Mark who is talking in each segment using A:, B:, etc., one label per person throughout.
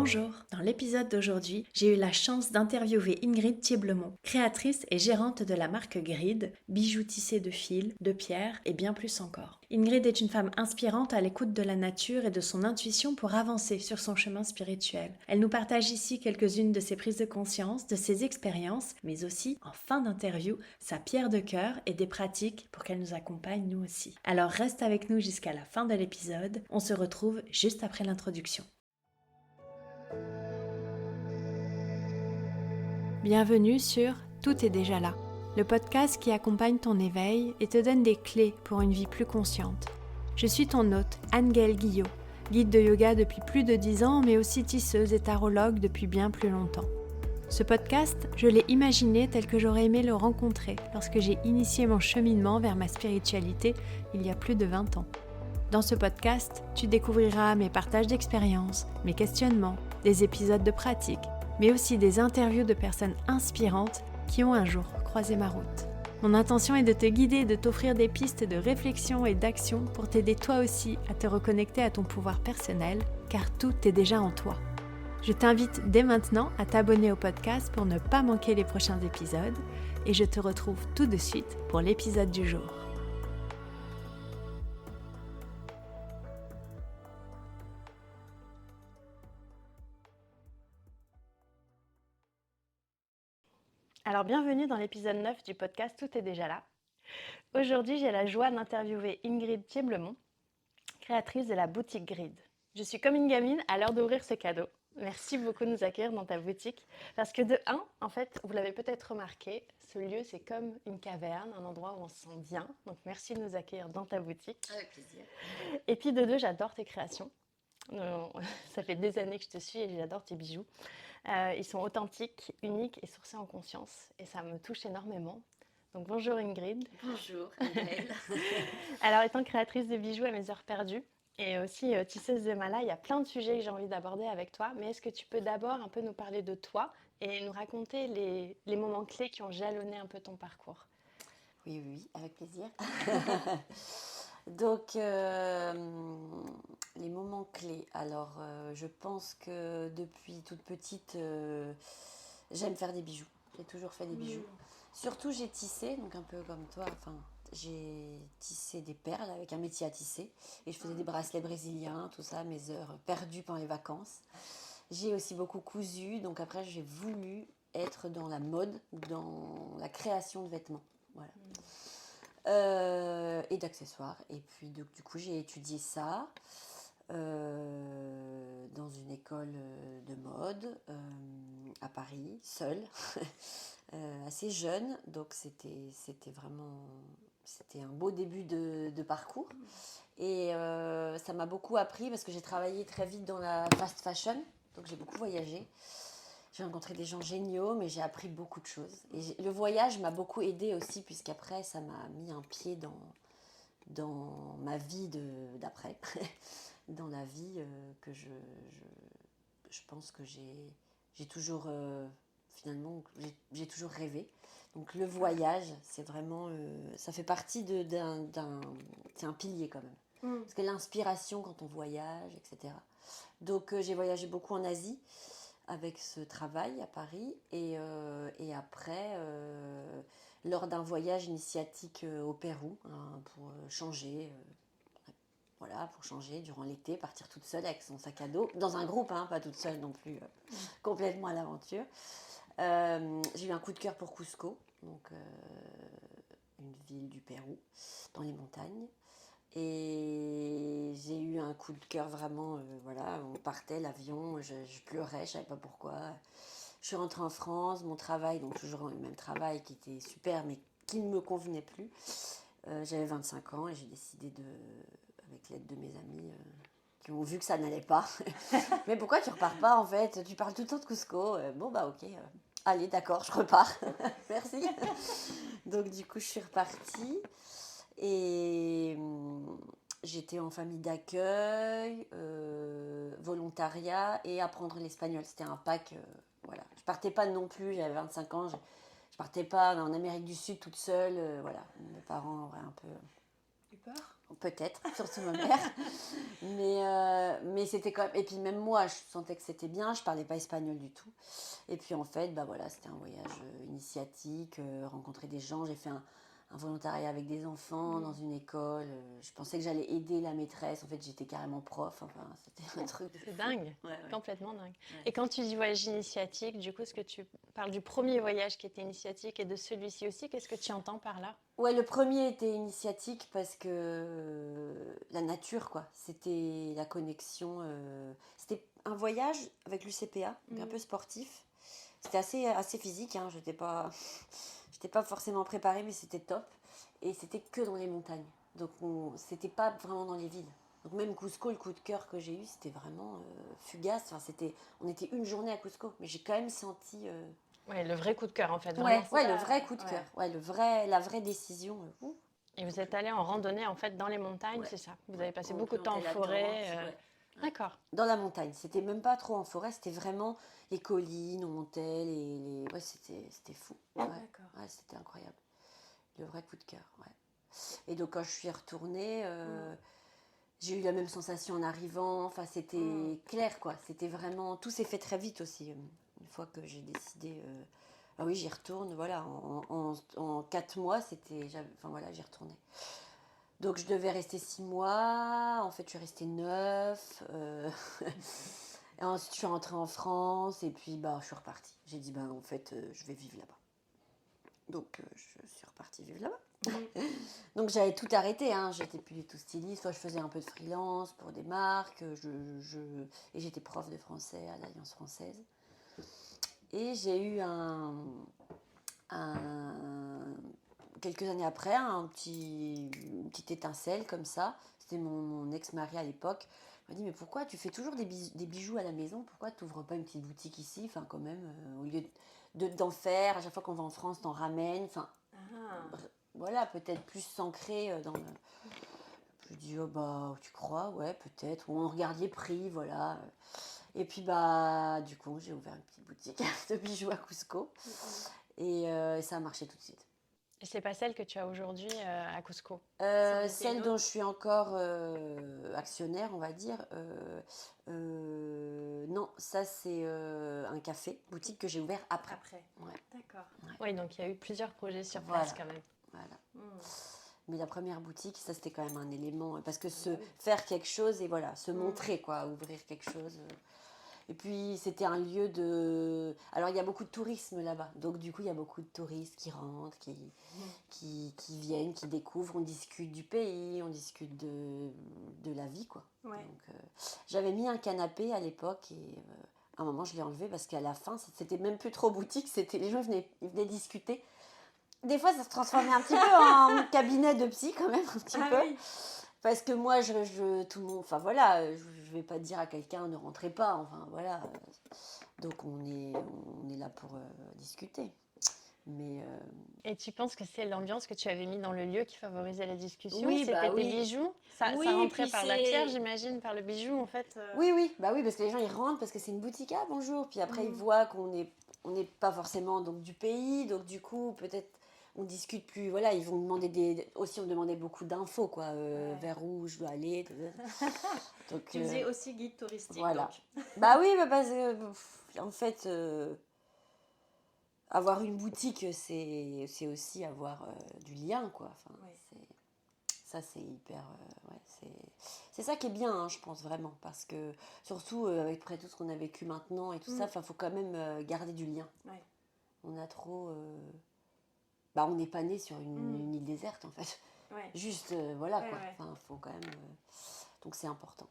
A: Bonjour, dans l'épisode d'aujourd'hui, j'ai eu la chance d'interviewer Ingrid Thieblemont, créatrice et gérante de la marque Grid, bijoux tissés de fil, de pierre et bien plus encore. Ingrid est une femme inspirante à l'écoute de la nature et de son intuition pour avancer sur son chemin spirituel. Elle nous partage ici quelques-unes de ses prises de conscience, de ses expériences, mais aussi, en fin d'interview, sa pierre de cœur et des pratiques pour qu'elle nous accompagne nous aussi. Alors reste avec nous jusqu'à la fin de l'épisode, on se retrouve juste après l'introduction. Bienvenue sur Tout est déjà là, le podcast qui accompagne ton éveil et te donne des clés pour une vie plus consciente. Je suis ton hôte, Anne-Gaëlle Guillot, guide de yoga depuis plus de 10 ans, mais aussi tisseuse et tarologue depuis bien plus longtemps. Ce podcast, je l'ai imaginé tel que j'aurais aimé le rencontrer lorsque j'ai initié mon cheminement vers ma spiritualité il y a plus de 20 ans. Dans ce podcast, tu découvriras mes partages d'expériences, mes questionnements, des épisodes de pratique, mais aussi des interviews de personnes inspirantes qui ont un jour croisé ma route. Mon intention est de te guider et de t'offrir des pistes de réflexion et d'action pour t'aider toi aussi à te reconnecter à ton pouvoir personnel, car tout est déjà en toi. Je t'invite dès maintenant à t'abonner au podcast pour ne pas manquer les prochains épisodes, et je te retrouve tout de suite pour l'épisode du jour. Alors bienvenue dans l'épisode 9 du podcast Tout est déjà là. Aujourd'hui, j'ai la joie d'interviewer Ingrid Thieblemont, créatrice de la boutique Grid. Je suis comme une gamine à l'heure d'ouvrir ce cadeau. Merci beaucoup de nous accueillir dans ta boutique. Parce que de un, en fait, vous l'avez peut-être remarqué, ce lieu c'est comme une caverne, un endroit où on se sent bien. Donc merci de nous accueillir dans ta boutique.
B: Avec plaisir.
A: Et puis de deux, j'adore tes créations. Ça fait des années que je te suis et j'adore tes bijoux. Ils sont authentiques, uniques et sourcés en conscience. Et ça me touche énormément. Donc bonjour Ingrid.
B: Bonjour Anne-Gaëlle.
A: Alors étant créatrice de bijoux à mes heures perdues et aussi tisseuse de mala, il y a plein de sujets que j'ai envie d'aborder avec toi. Mais est-ce que tu peux d'abord un peu nous parler de toi et nous raconter les moments clés qui ont jalonné un peu ton parcours?
B: Oui, avec plaisir. Donc, les moments clés. Alors, je pense que depuis toute petite, j'aime faire des bijoux. J'ai toujours fait des bijoux. Surtout, j'ai tissé, donc un peu comme toi. Enfin, j'ai tissé des perles avec un métier à tisser. Et je faisais des bracelets brésiliens, tout ça, mes heures perdues pendant les vacances. J'ai aussi beaucoup cousu. Donc après, j'ai voulu être dans la mode, dans la création de vêtements. Voilà. Et d'accessoires. Et puis du coup, j'ai étudié ça dans une école de mode à Paris, seule, assez jeune. Donc c'était vraiment c'était un beau début de parcours. Et ça m'a beaucoup appris parce que j'ai travaillé très vite dans la fast fashion. Donc j'ai beaucoup voyagé. J'ai rencontré des gens géniaux, mais j'ai appris beaucoup de choses. Et le voyage m'a beaucoup aidée aussi, puisqu'après, ça m'a mis un pied dans ma vie d'après, dans la vie que je pense que j'ai toujours, finalement, j'ai toujours rêvé. Donc le voyage, c'est vraiment, ça fait partie c'est un pilier quand même. Parce que l'inspiration quand on voyage, etc. Donc j'ai voyagé beaucoup en Asie avec ce travail à Paris et après lors d'un voyage initiatique au Pérou pour changer voilà, pour changer durant l'été, partir toute seule avec son sac à dos dans un groupe, pas toute seule non plus, complètement à l'aventure. J'ai eu un coup de cœur pour Cusco, donc une ville du Pérou dans les montagnes. Et j'ai eu un coup de cœur vraiment, voilà, on partait, l'avion, je pleurais, je ne savais pas pourquoi. Je suis rentrée en France, mon travail, donc toujours le même travail qui était super, mais qui ne me convenait plus. J'avais 25 ans et j'ai décidé avec l'aide de mes amis qui ont vu que ça n'allait pas. Mais pourquoi tu repars pas en fait? Tu parles tout le temps de Cusco. Bon bah ok, allez d'accord, je repars. Merci. Donc du coup je suis repartie. Et j'étais en famille d'accueil, volontariat et apprendre l'espagnol. C'était un pack, voilà. Je partais pas non plus, j'avais 25 ans, je partais pas en Amérique du Sud toute seule, voilà. Mes parents auraient un peu...
A: Eu peur?
B: Peut-être, surtout ma mère. Mais mais c'était quand même... Et puis même moi, je sentais que c'était bien. Je parlais pas espagnol du tout. Et puis en fait, bah voilà, c'était un voyage initiatique, rencontrer des gens. J'ai fait un volontariat avec des enfants dans une école. Je pensais que j'allais aider la maîtresse. En fait, j'étais carrément prof. Enfin, c'était un truc de
C: C'est
B: fou.
C: dingue,
B: Ouais.
C: complètement dingue.
B: Ouais.
C: Et quand tu dis voyage initiatique, du coup, est-ce que tu parles du premier voyage qui était initiatique et de celui-ci aussi? Qu'est-ce que tu entends par là?
B: Ouais, le premier était initiatique parce que la nature, quoi. C'était la connexion. C'était un voyage avec l'UCPA, donc un peu sportif. C'était assez physique, hein. J'étais pas forcément préparée, mais c'était top. Et c'était que dans les montagnes. Donc, c'était pas vraiment dans les villes. Donc, même Cusco, le coup de cœur que j'ai eu, c'était vraiment fugace. Enfin, on était une journée à Cusco, mais j'ai quand même senti.
C: Ouais, le vrai coup de cœur, en fait.
B: Ouais,
C: Vraiment, c'est
B: le
C: pas-
B: vrai coup de cœur. Ouais, la vraie décision.
C: Et vous êtes allé en randonnée, en fait, dans les montagnes,
B: Ouais.
C: c'est ça? Vous avez passé
B: On
C: beaucoup de temps en
B: plantait la
C: forêt.
B: tente, ouais.
C: D'accord.
B: Dans la montagne. C'était même pas trop en forêt, c'était vraiment les collines, on montait, Ouais, c'était fou. Ouais.
C: D'accord.
B: Ouais, c'était incroyable. Le vrai coup de cœur, ouais. Et donc quand je suis retournée, j'ai eu la même sensation en arrivant. Enfin, c'était clair, quoi. C'était vraiment... Tout s'est fait très vite aussi. Une fois que j'ai décidé... Ah oui, j'y retourne, voilà. En 4 mois, enfin voilà, j'y retournais. Donc je devais rester 6 mois, en fait je suis restée 9. Et ensuite je suis rentrée en France et puis bah, je suis repartie. J'ai dit en fait je vais vivre là-bas. Donc je suis repartie vivre là-bas. Donc j'avais tout arrêté, hein. J'étais plus du tout styliste, soit je faisais un peu de freelance pour des marques, et j'étais prof de français à l'Alliance française. Et j'ai eu quelques années après, une petite étincelle comme ça. C'était mon ex-mari à l'époque. Il m'a dit, mais pourquoi tu fais toujours des bijoux à la maison? Pourquoi tu n'ouvres pas une petite boutique ici? Enfin, quand même, au lieu d'en faire, à chaque fois qu'on va en France, t'en ramènes. Enfin, voilà, peut-être plus s'ancrer dans le... Je lui dis, oh, bah, tu crois? Ouais, peut-être. Ou on regarde les prix, voilà. Et puis, bah, du coup, j'ai ouvert une petite boutique de bijoux à Cusco. Et ça a marché tout de suite.
C: Et c'est pas celle que tu as aujourd'hui à Cusco?
B: Celle dont je suis encore actionnaire, on va dire. Non, ça c'est un café, boutique que j'ai ouvert après. Ouais.
C: D'accord.
B: Ouais.
C: Oui, donc il y a eu plusieurs projets sur place quand même.
B: Voilà. Mais la première boutique, ça c'était quand même un élément. Parce que faire quelque chose et voilà, se montrer, quoi, ouvrir quelque chose. Et puis c'était un lieu de... Alors il y a beaucoup de tourisme là-bas. Donc du coup il y a beaucoup de touristes qui rentrent, qui viennent, qui découvrent. On discute du pays, on discute de la vie, quoi.
C: Ouais.
B: Donc j'avais mis un canapé à l'époque et à un moment je l'ai enlevé parce qu'à la fin c'était même plus trop boutique. Les gens ils venaient discuter. Des fois ça se transformait un petit peu en cabinet de psy quand même, un petit peu.
C: Oui.
B: Parce que moi, tout le monde, enfin voilà, je vais pas dire à quelqu'un ne rentrez pas, enfin voilà. Donc on est là pour discuter. Mais
C: Et tu penses que c'est l'ambiance que tu avais mis dans le lieu qui favorisait la discussion?
B: Oui,
C: C'était
B: bah
C: tes
B: oui.
C: bijoux? Ça
B: Oui,
C: rentrait
B: puis
C: par la pierre, j'imagine, par le bijou en fait.
B: Oui, bah oui, parce que les gens ils rentrent parce que c'est une boutique, ah bonjour, puis après ils voient qu'on n'est pas forcément donc du pays, donc du coup peut-être on discute plus, voilà, ils vont demander aussi on me demandait beaucoup d'infos, quoi, vers où je dois aller. Donc,
C: Tu faisais aussi guide touristique.
B: voilà.
C: Donc.
B: Bah oui, parce que en fait, avoir une boutique, c'est aussi avoir du lien, quoi. Enfin, ça, c'est hyper... c'est ça qui est bien, hein, je pense, vraiment. Parce que, surtout, après tout ce qu'on a vécu maintenant et tout ça, il faut quand même garder du lien.
C: Ouais.
B: On a trop... Bah, on n'est pas né sur une île déserte, en fait.
C: Ouais.
B: Juste, voilà, quoi.
C: Ouais.
B: Enfin, faut quand même... Donc, c'est important.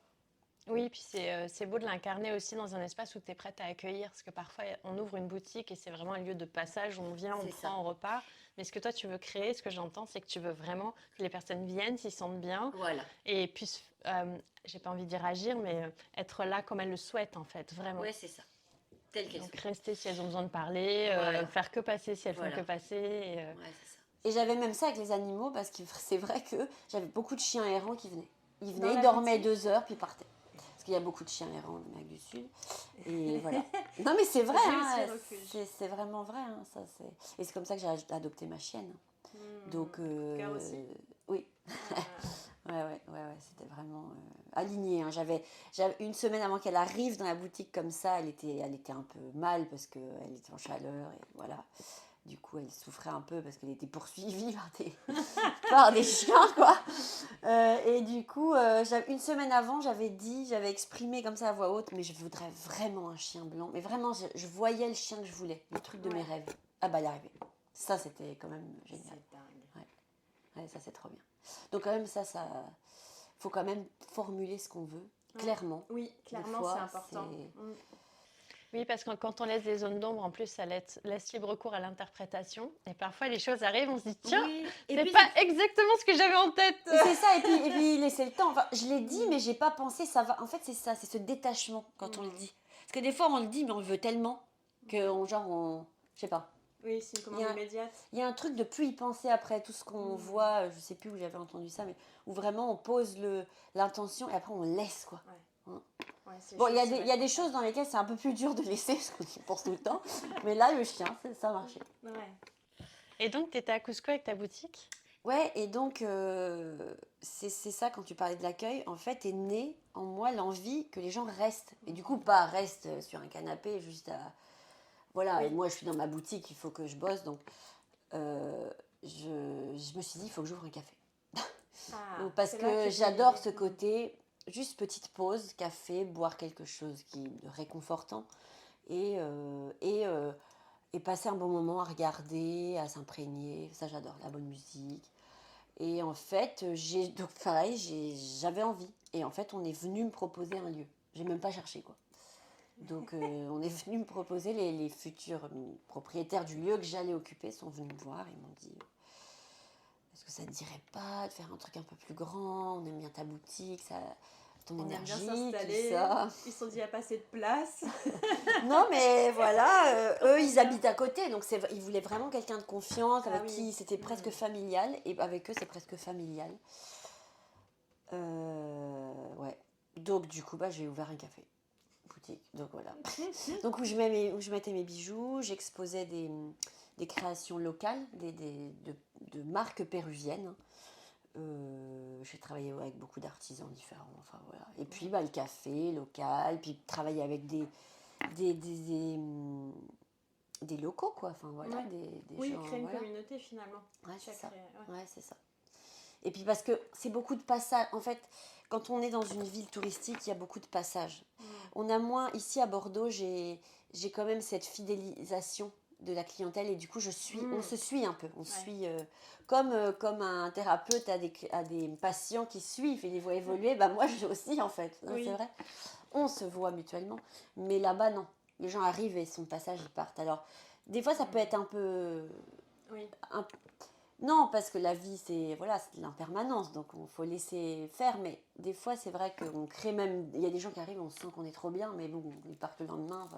C: Oui, puis c'est beau de l'incarner aussi dans un espace où tu es prête à accueillir. Parce que parfois, on ouvre une boutique et c'est vraiment un lieu de passage où on vient, on prend, on repart. Mais ce que toi, tu veux créer, ce que j'entends, c'est que tu veux vraiment que les personnes viennent, s'y sentent bien.
B: Voilà.
C: Et puissent, j'ai pas envie de dire agir, mais être là comme elles le souhaitent, en fait, vraiment.
B: Ouais, c'est ça. Telles qu'elles sont.
C: Donc, rester si elles ont besoin de parler, faire que passer si elles font que passer.
B: Ouais, c'est ça. Et j'avais même ça avec les animaux parce que c'est vrai que j'avais beaucoup de chiens errants qui venaient. Ils venaient, ils dormaient 2 heures, puis partaient. Parce qu'il y a beaucoup de chiens errants en Amérique du Sud. Et voilà. Non, mais c'est vrai, hein, c'est vraiment vrai. Hein, ça, et c'est comme ça que j'ai adopté ma chienne. Donc,
C: aussi.
B: oui. Ouais, c'était vraiment aligné. Hein. J'avais une semaine avant qu'elle arrive dans la boutique comme ça, elle était un peu mal parce qu'elle était en chaleur et voilà. Du coup, elle souffrait un peu parce qu'elle était poursuivie par des chiens, quoi. Et du coup, une semaine avant, j'avais exprimé comme ça à voix haute, mais je voudrais vraiment un chien blanc. Mais vraiment, je voyais le chien que je voulais, le truc de mes rêves. Ah bah, il est arrivé. Ça, c'était quand même génial.
D: C'est dingue.
B: Ouais, ça, c'est trop bien. Donc, quand même, ça faut quand même formuler ce qu'on veut, clairement.
D: Oui, clairement,
B: Des fois,
D: c'est important.
C: Oui, parce que quand on laisse des zones d'ombre, en plus, ça laisse libre cours à l'interprétation. Et parfois, les choses arrivent, on se dit, tiens, c'est pas exactement ce que j'avais en tête.
B: C'est ça, et puis laisser le temps. Enfin, je l'ai dit, mais j'ai pas pensé, ça va. En fait, c'est ça, c'est ce détachement quand on le dit. Parce que des fois, on le dit, mais on le veut tellement que, je sais pas.
D: Oui, c'est une commande immédiate.
B: Il y a un truc de plus y penser après tout ce qu'on voit, je sais plus où j'avais entendu ça, mais où vraiment on pose l'intention et après on laisse, quoi. Bon, il y a des choses dans lesquelles c'est un peu plus dur de laisser parce qu'on y pense tout le temps, mais là, le chien, ça a marché.
C: Et donc, tu étais à Cusco avec ta boutique ?
B: Ouais, et donc, c'est ça, quand tu parlais de l'accueil, en fait, est née en moi l'envie que les gens restent. Et du coup, pas restent sur un canapé, juste à... Voilà, et moi, je suis dans ma boutique, il faut que je bosse, donc je me suis dit, il faut que j'ouvre un café. Parce que j'adore ce côté, juste petite pause, café, boire quelque chose qui est réconfortant, et passer un bon moment à regarder, à s'imprégner. Ça, j'adore, la bonne musique. Et en fait, j'avais envie. Et en fait, on est venu me proposer un lieu. J'ai même pas cherché, quoi. Donc, on est venu me proposer, les futurs propriétaires du lieu que j'allais occuper sont venus me voir et m'ont dit, est-ce que ça ne te dirait pas de faire un truc un peu plus grand? On aime bien ta boutique, ton énergie, tout ça.
D: Ils se sont dit, il n'y a pas assez de place.
B: Non, mais voilà, eux, ils habitent à côté, donc ils voulaient vraiment quelqu'un de confiance, avec qui c'était presque familial, et avec eux, c'est presque familial. Ouais. Donc, du coup, j'ai ouvert un café, boutique, donc voilà. Donc, où je mettais mes bijoux, j'exposais des créations locales, de marques péruviennes. J'ai travaillé avec beaucoup d'artisans différents, enfin voilà. Et puis le café local, puis travailler avec des locaux, quoi. Enfin voilà, des gens,
D: créer une communauté finalement.
B: Ouais, c'est ça. Ouais, c'est ça. Et puis parce que c'est beaucoup de passages. En fait, quand on est dans une ville touristique, il y a beaucoup de passages. On a moins ici à Bordeaux, j'ai quand même cette fidélisation de la clientèle et du coup on se suit un peu, suit comme un thérapeute a des patients qui suivent et les voit évoluer, moi je aussi en fait, c'est vrai, on se voit mutuellement, mais là-bas non, les gens arrivent et son passage ils partent. Alors des fois ça peut être un peu non, parce que la vie c'est de l'impermanence, donc il faut laisser faire, mais des fois c'est vrai qu'on crée même, il y a des gens qui arrivent, on sent qu'on est trop bien, mais bon, ils partent le lendemain,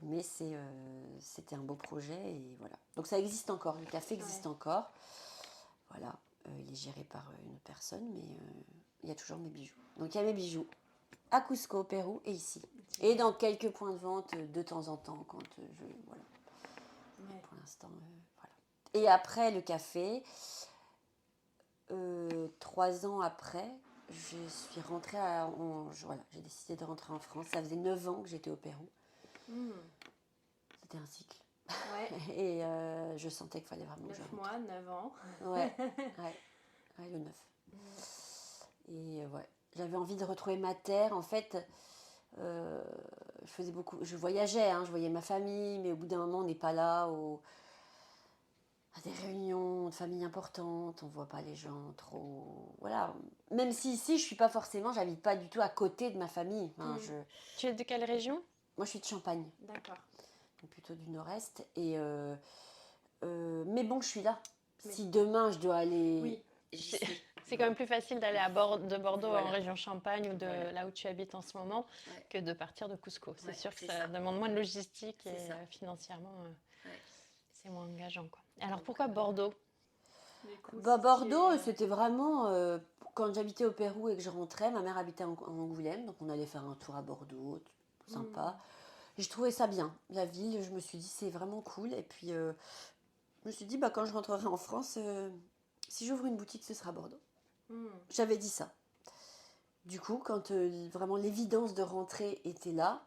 B: mais c'était un beau projet et voilà. Donc ça existe encore, le café existe encore. Voilà, il est géré par une personne, mais il y a toujours mes bijoux. Donc il y a mes bijoux à Cusco, au Pérou et ici. Et dans quelques points de vente de temps en temps quand voilà. Pour l'instant, voilà. Et après le café, 3 ans après, je suis rentrée j'ai décidé de rentrer en France. Ça faisait 9 ans que j'étais au Pérou. C'était un cycle. Et je sentais qu'il fallait vraiment
D: 9 mois, 9 ans.
B: Ouais, le 9. Et j'avais envie de retrouver ma terre. En fait, je voyageais, je voyais ma famille, mais au bout d'un moment, on n'est pas là à des réunions de famille importantes, on ne voit pas les gens trop... Voilà. Même si ici, j'habite pas du tout à côté de ma famille.
C: Tu es de quelle région ?
B: Moi, je suis de Champagne.
D: D'accord.
B: Donc plutôt du nord-est. Et mais bon, je suis là. Si demain, je dois aller...
C: C'est quand même plus facile d'aller de Bordeaux en région Champagne ou de là où tu habites en ce moment que de partir de Cusco. C'est sûr que ça demande moins de logistique et financièrement, c'est moins engageant, quoi. Alors pourquoi Bordeaux ?
B: Bordeaux, c'était vraiment... quand j'habitais au Pérou et que je rentrais, ma mère habitait en Angoulême, donc on allait faire un tour à Bordeaux, sympa. Et je trouvais ça bien, la ville. Je me suis dit, c'est vraiment cool. Et puis, je me suis dit, quand je rentrerai en France, si j'ouvre une boutique, ce sera à Bordeaux. J'avais dit ça. Du coup, quand vraiment l'évidence de rentrer était là,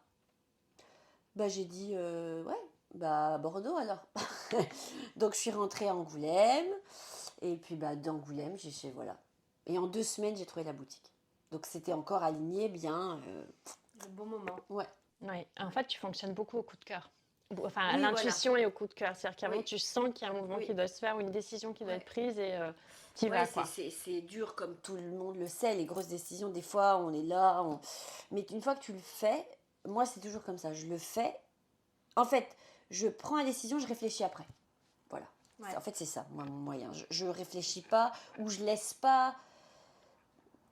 B: bah j'ai dit ouais, bah Bordeaux alors. Donc je suis rentrée à Angoulême et puis bah d'Angoulême voilà. Et en 2 semaines j'ai trouvé la boutique. Donc c'était encore aligné bien.
D: Le bon moment.
B: Ouais.
C: Oui, en fait, tu fonctionnes beaucoup au coup de cœur. Enfin, à
B: Oui,
C: l'intuition et au coup de cœur. C'est-à-dire qu'avant,
B: Oui.
C: tu sens qu'il y a un mouvement
B: Oui.
C: qui doit se faire ou une décision qui doit
B: Ouais.
C: être prise et tu y
B: Ouais,
C: vas, quoi.
B: c'est dur comme tout le monde le sait, les grosses décisions, des fois on est là, mais une fois que tu le fais, moi c'est toujours comme ça, je le fais. En fait, je prends la décision, je réfléchis après. Voilà.
D: Ouais.
B: En fait, c'est ça, moi, mon moyen. Je réfléchis pas ou je laisse pas.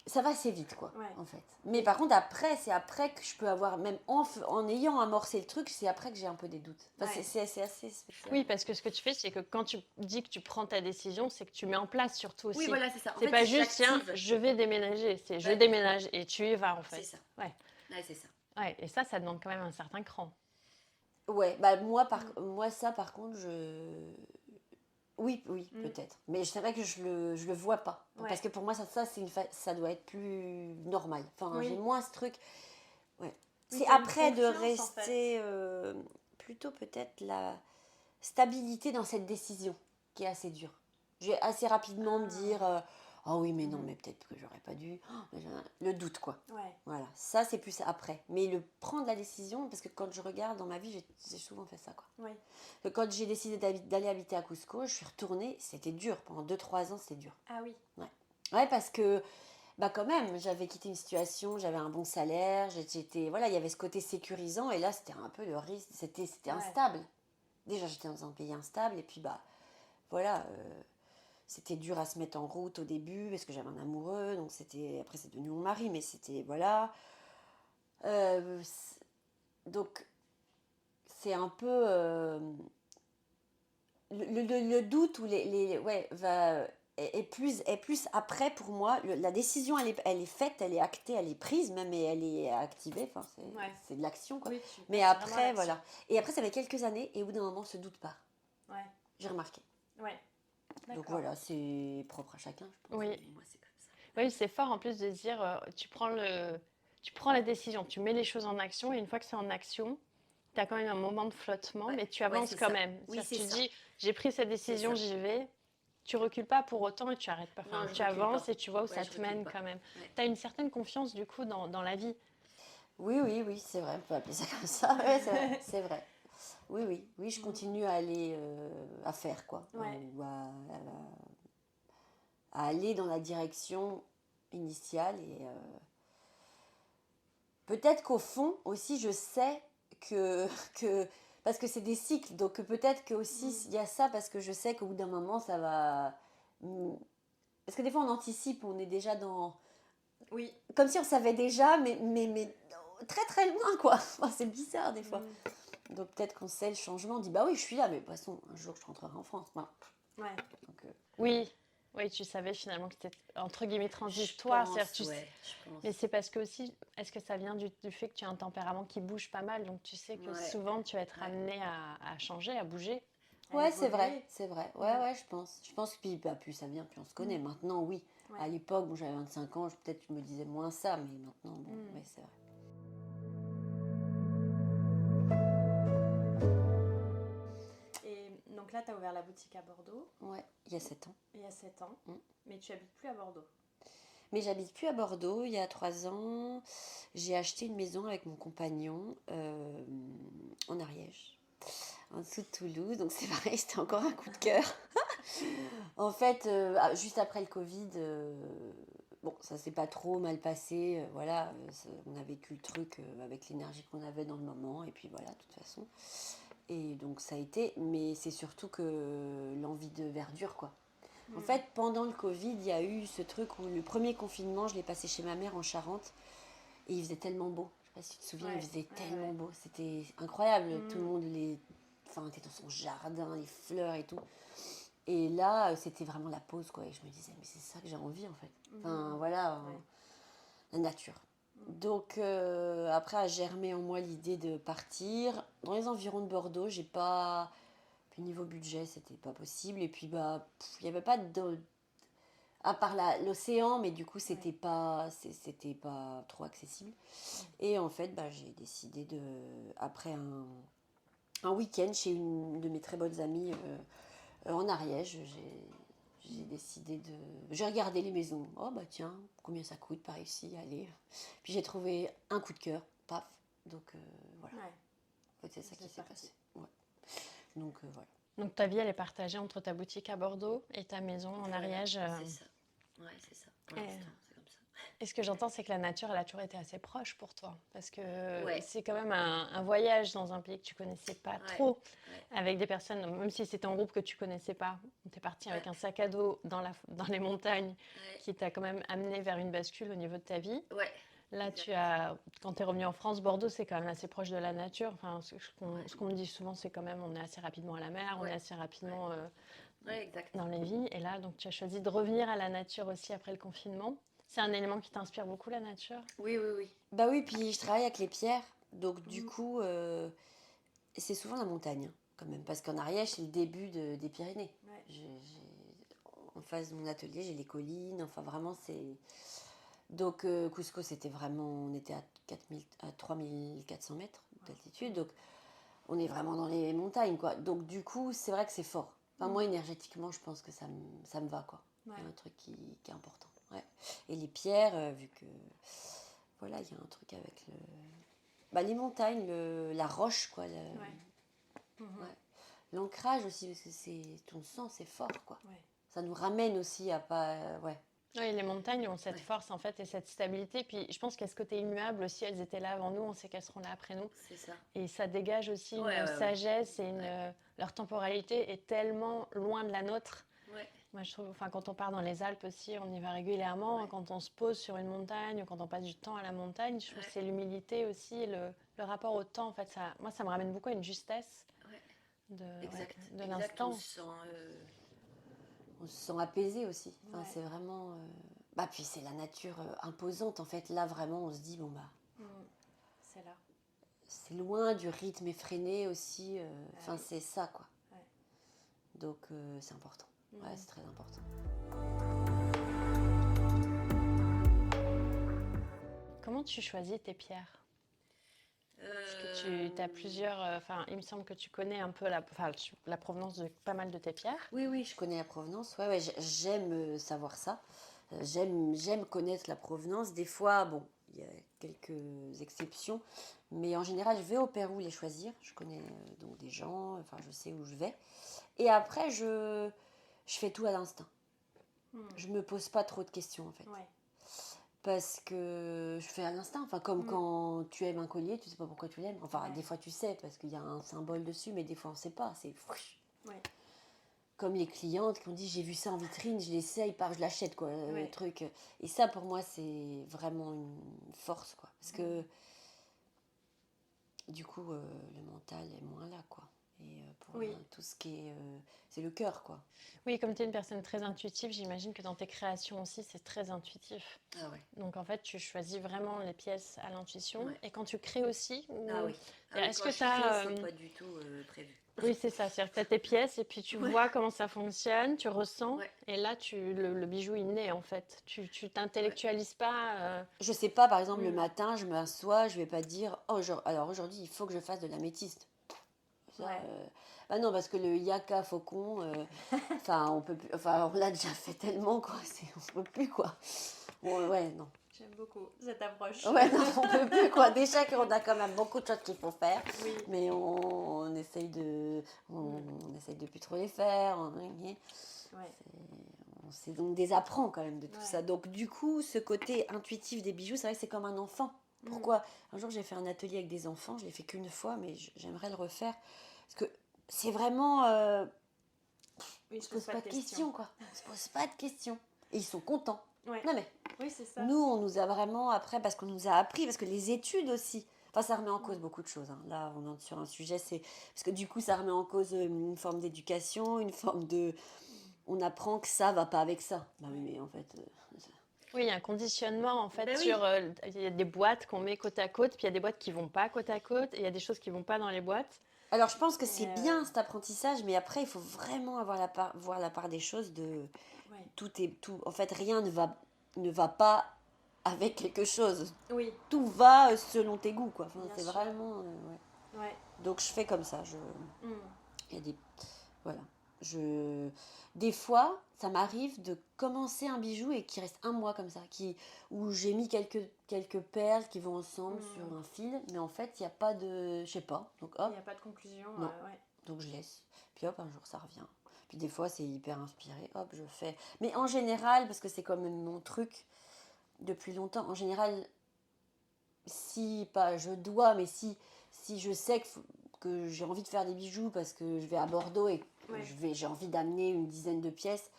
B: Ça va assez vite, quoi,
D: Ouais.
B: en fait. Mais par contre, après, c'est après que je peux avoir, même en ayant amorcé le truc, c'est après que j'ai un peu des doutes. Enfin,
D: Ouais.
B: c'est assez spécial.
C: Oui, parce que ce que tu fais, c'est que quand tu dis que tu prends ta décision, c'est que tu mets en place surtout aussi.
B: Oui, voilà, c'est ça. En
C: C'est
B: fait,
C: pas juste, tiens,
B: j'active.
C: je vais déménager. C'est je
B: Ouais.
C: déménage et tu y vas, en fait.
B: C'est ça.
C: Ouais.
B: Ouais, c'est ça.
C: Ouais. Et ça demande quand même un certain cran.
B: Ouais, bah moi ça par contre oui peut-être, mais c'est vrai que je le vois pas
D: Ouais.
B: parce que pour moi ça c'est ça doit être plus normal. Enfin
D: Oui.
B: j'ai moins ce truc. Ouais.
D: Oui,
B: C'est
D: t'as une
B: après de
D: confiance, en fait.
B: rester plutôt peut-être la stabilité dans cette décision qui est assez dure. Je vais assez rapidement me dire ah oui mais non mais peut-être que j'aurais pas dû. Oh, mais le doute quoi.
D: Ouais.
B: Voilà, ça c'est plus après. Mais le prendre la décision, parce que quand je regarde dans ma vie, j'ai souvent fait ça. Quoi.
D: Oui.
B: Quand j'ai décidé d'aller habiter à Cusco, je suis retournée, c'était dur. Pendant 2-3 ans, c'était dur.
D: Ah oui.
B: Ouais, parce que, bah quand même, j'avais quitté une situation, j'avais un bon salaire, voilà, il y avait ce côté sécurisant, et là, c'était un peu le risque, c'était
D: Ouais.
B: instable. Déjà, j'étais dans un pays instable, et puis, bah, voilà, c'était dur à se mettre en route au début, parce que j'avais un amoureux, donc après, c'est devenu mon mari, mais c'était, voilà. Donc, c'est un peu le doute ou est plus après pour moi. La décision, elle est faite, elle est actée, elle est prise même et elle est activée. Enfin, c'est de l'action, quoi.
D: Oui,
B: Mais
D: passes vraiment à
B: après,
D: l'action.
B: voilà. Et après, ça fait quelques années et au bout d'un moment, ce doute part.
D: Ouais.
B: J'ai remarqué.
D: Ouais.
B: Donc
D: D'accord.
B: voilà, c'est propre à chacun, je pense.
C: Oui.
B: Mais moi, c'est comme ça.
C: Oui, c'est fort en plus de dire, tu prends la décision, tu mets les choses en action et une fois que c'est en action, tu as quand même un moment de flottement,
B: Ouais.
C: mais tu
B: Ouais,
C: avances
B: c'est
C: quand
B: ça.
C: même.
B: Oui,
C: C'est-à-dire,
B: c'est
C: tu
B: ça.
C: dis, j'ai pris cette décision,
B: ça.
C: j'y vais. Tu recules pas pour autant et tu arrêtes pas. Enfin,
B: Non, je
C: tu
B: recule
C: avances
B: pas.
C: et tu vois où
B: Ouais,
C: ça
B: je
C: te
B: recule
C: mène
B: pas.
C: quand même.
B: Ouais.
C: Tu as une certaine confiance du coup dans la vie.
B: Oui, c'est vrai, on peut appeler ça comme ça. Ouais, c'est vrai. Oui, je continue à aller à faire quoi,
D: Ouais.
B: ou à aller dans la direction initiale et peut-être qu'au fond aussi je sais que que parce que c'est des cycles donc peut-être que aussi il y a ça parce que je sais qu'au bout d'un moment ça va parce que des fois on anticipe, on est déjà dans
D: Oui.
B: comme si on savait déjà mais très très loin quoi. Enfin, c'est bizarre des fois. Donc peut-être qu'on sait le changement, on dit bah oui je suis là mais de toute façon un jour je rentrerai en France. Voilà.
D: Ouais.
B: Donc,
C: Oui, oui, tu savais finalement que c'était entre guillemets transitoire.
B: je
C: C'est-à-dire,
B: pense, ouais, je pense.
C: mais c'est parce que aussi, est-ce que ça vient du fait que tu as un tempérament qui bouge pas mal, donc tu sais que
B: Ouais.
C: souvent tu vas être amené à changer, à bouger.
B: Ouais, c'est
D: évoluer.
B: vrai, c'est vrai. Ouais, je pense. Je pense que puis, bah, plus ça vient, plus on se connaît. Maintenant, oui.
D: Ouais.
B: À l'époque, bon, j'avais 25 ans, peut-être je me disais moins ça, mais maintenant, bon, ouais, c'est vrai.
D: Et donc là, tu as ouvert la boutique à Bordeaux
B: Ouais, il y a 7 ans.
D: il y a 7 ans.
B: Mm.
D: Mais tu habites plus à Bordeaux.
B: Mais j'habite plus à Bordeaux. Il y a 3 ans, j'ai acheté une maison avec mon compagnon en Ariège, en dessous de Toulouse. Donc c'est pareil, c'était encore un coup de cœur. En fait, juste après le Covid, bon, ça s'est pas trop mal passé. Voilà, on a vécu le truc avec l'énergie qu'on avait dans le moment. Et puis voilà, de toute façon. Et donc ça a été, mais c'est surtout que l'envie de verdure, quoi. En fait, pendant le Covid, il y a eu ce truc où le premier confinement, je l'ai passé chez ma mère en Charente. Et il faisait tellement beau. Je sais pas si tu te souviens, il faisait tellement beau. C'était incroyable. Tout le monde était dans son jardin, les fleurs et tout. Et là, c'était vraiment la pause, quoi. Et je me disais, mais c'est ça que j'ai envie, en fait. Enfin, voilà, la nature. Donc, après, a germé en moi l'idée de partir. Dans les environs de Bordeaux, j'ai pas... Puis niveau budget, c'était pas possible. Et puis, bah, il n'y avait pas de... À part l'océan, mais du coup, c'était pas trop accessible. Et en fait, j'ai décidé après un week-end chez une de mes très bonnes amies en Ariège, j'ai regardé les maisons. Oh bah tiens, combien ça coûte par ici, allez. Puis j'ai trouvé un coup de cœur, paf. Donc voilà.
D: Ouais.
B: En fait, c'est ça qui s'est passé. Ouais. Donc voilà.
C: Donc ta vie, elle est partagée entre ta boutique à Bordeaux et ta maison en Ariège.
B: C'est ça. Ouais, c'est ça. Pour
C: Et-
B: l'instant, c'est comme ça.
C: Et ce que j'entends, c'est que la nature, elle a toujours été assez proche pour toi. Parce que
B: Ouais.
C: c'est quand même un voyage dans un pays que tu connaissais pas trop, avec des personnes, même si c'était en groupe que tu connaissais pas. Tu es parti avec un sac à dos dans les montagnes qui t'a quand même amené vers une bascule au niveau de ta vie.
B: Ouais.
C: Là, quand tu es revenu en France, Bordeaux, c'est quand même assez proche de la nature. Enfin, ce qu'on me dit souvent, c'est quand même, on est assez rapidement à la mer, on est assez rapidement dans les vignes. Et là, donc, tu as choisi de revenir à la nature aussi après le confinement. C'est un élément qui t'inspire beaucoup, la nature?
B: Oui. Bah oui, puis je travaille avec les pierres. Donc du coup, c'est souvent la montagne, hein, quand même. Parce qu'en Ariège, c'est le début des Pyrénées.
D: Ouais.
B: En face de mon atelier, j'ai les collines. Enfin, vraiment, c'est... Donc Cusco, c'était vraiment... On était à 3400 mètres d'altitude. Donc on est vraiment dans les montagnes, quoi. Donc du coup, c'est vrai que c'est fort. Enfin, moi, énergétiquement, je pense que ça me va, quoi.
D: Ouais.
B: Il y a un truc qui est important. Ouais. Et les pierres, vu que... Voilà, il y a un truc avec les montagnes, la roche, quoi.
D: Mhm.
B: Ouais. L'ancrage aussi, parce que c'est ton sang, c'est fort, quoi.
D: Ouais.
B: Ça nous ramène aussi à pas...
C: Oui, les montagnes ont cette force, en fait, et cette stabilité. Puis je pense qu'à ce côté immuable aussi, elles étaient là avant nous, on sait qu'elles seront là après nous.
B: C'est ça.
C: Et ça dégage aussi une sagesse et leur temporalité est tellement loin de la nôtre.
B: Ouais.
C: Moi, je trouve, enfin, quand on part dans les Alpes aussi, on y va régulièrement.
B: Ouais.
C: Quand on se pose sur une montagne, quand on passe du temps à la montagne, je trouve que c'est l'humilité aussi, le rapport au temps. En fait, moi, ça me ramène beaucoup à une justesse de l'instant.
B: On se sent apaisé aussi. Enfin,
D: Ouais.
B: c'est vraiment... puis c'est la nature imposante, en fait. Là, vraiment, on se dit,
D: C'est là.
B: c'est loin du rythme effréné aussi. Enfin,
D: oui.
B: c'est ça, quoi.
D: Ouais.
B: Donc, c'est important. Ouais, c'est très important.
C: Comment tu choisis tes pierres? Parce que tu as plusieurs... il me semble que tu connais un peu la provenance de pas mal de tes pierres.
B: Oui, je connais la provenance. Ouais, j'aime savoir ça. J'aime connaître la provenance. Des fois, bon, il y a quelques exceptions, mais en général, je vais au Pérou les choisir. Je connais donc des gens, enfin, je sais où je vais. Et après, je fais tout à l'instinct. Je me pose pas trop de questions, en fait.
D: Ouais.
B: Parce que je fais à l'instinct. Enfin, comme quand tu aimes un collier, tu sais pas pourquoi tu l'aimes. Enfin, des fois, tu sais, parce qu'il y a un symbole dessus, mais des fois, on sait pas. C'est...
D: Ouais.
B: Comme les clientes qui ont dit j'ai vu ça en vitrine, je l'essaye, je l'achète, quoi,
D: Ouais.
B: le truc. Et ça, pour moi, c'est vraiment une force, quoi. Parce que du coup, le mental est moins là, quoi. Et pour moi, tout ce qui est... c'est le cœur, quoi.
C: Oui, comme tu es une personne très intuitive, j'imagine que dans tes créations aussi, c'est très intuitif.
B: Ah ouais.
C: Donc en fait, tu choisis vraiment les pièces à l'intuition. Ouais. Et quand tu crées aussi...
B: Ah oui.
C: Est-ce que
B: tu as... c'est pas du tout prévu.
C: Oui, c'est ça. C'est-à-dire que tu as tes pièces et puis tu vois comment ça fonctionne, tu ressens. Et là, le bijou, il naît, en fait. Tu t'intellectualises pas...
B: Je sais pas, par exemple, le matin, je m'assois, je vais pas dire « Oh, alors aujourd'hui, il faut que je fasse de l'améthyste. » non, parce que le yaka faucon, on peut plus, on l'a déjà fait tellement, quoi, on peut plus, quoi. Bon, non.
D: J'aime beaucoup cette approche.
B: Ouais, non, on peut plus, quoi. Déjà qu'on a quand même beaucoup de choses qu'il faut faire,
D: Oui.
B: mais on essaye de plus trop les faire. On s'est donc désapprend quand même de tout ça. Donc du coup, ce côté intuitif des bijoux, c'est vrai que c'est comme un enfant. Pourquoi? Un jour, j'ai fait un atelier avec des enfants, je l'ai fait qu'une fois, mais j'aimerais le refaire. Parce que c'est vraiment...
D: Oui,
B: on se pose pas de questions, quoi. On se pose pas de questions. Et ils sont contents.
D: Ouais.
B: Non mais,
D: oui, c'est ça.
B: nous, on nous a vraiment, après, parce qu'on nous a appris, parce que les études aussi, enfin, ça remet en cause beaucoup de choses. Hein. Là, on entre sur un sujet, parce que du coup, ça remet en cause une forme d'éducation, une forme de... On apprend que ça va pas avec ça. Bah oui, mais en fait...
C: Oui, il y a un conditionnement, en fait,
B: oui.
C: il y a des boîtes qu'on met côte à côte, puis il y a des boîtes qui vont pas côte à côte, et il y a des choses qui vont pas dans les boîtes.
B: Alors, je pense que c'est
D: Et,
B: bien cet apprentissage, mais après, il faut vraiment voir la part des choses de
D: ouais.
B: tout. En fait, rien ne va pas avec quelque chose.
D: Oui,
B: Tout va selon tes goûts, quoi. Enfin,
D: bien
B: c'est
D: sûr.
B: vraiment.
D: Ouais.
B: Donc, je fais comme ça.
D: Mm.
B: Il y a des. Voilà. Je... Des fois, ça m'arrive de commencer un bijou et qu'il reste un mois comme ça, où j'ai mis quelques perles qui vont ensemble sur un fil, mais en fait, il n'y a pas de... Je sais pas. Donc
D: Il
B: hop,
D: n'y a pas de conclusion.
B: non.
D: Ouais.
B: Donc je laisse. Puis hop, un jour, ça revient. Puis des fois, c'est hyper inspiré. Hop, je fais. Mais en général, parce que c'est comme mon truc depuis longtemps, en général, si pas je dois, mais si je sais que j'ai envie de faire des bijoux parce que je vais à Bordeaux et que
D: Ouais.
B: j'ai envie d'amener une dizaine de pièces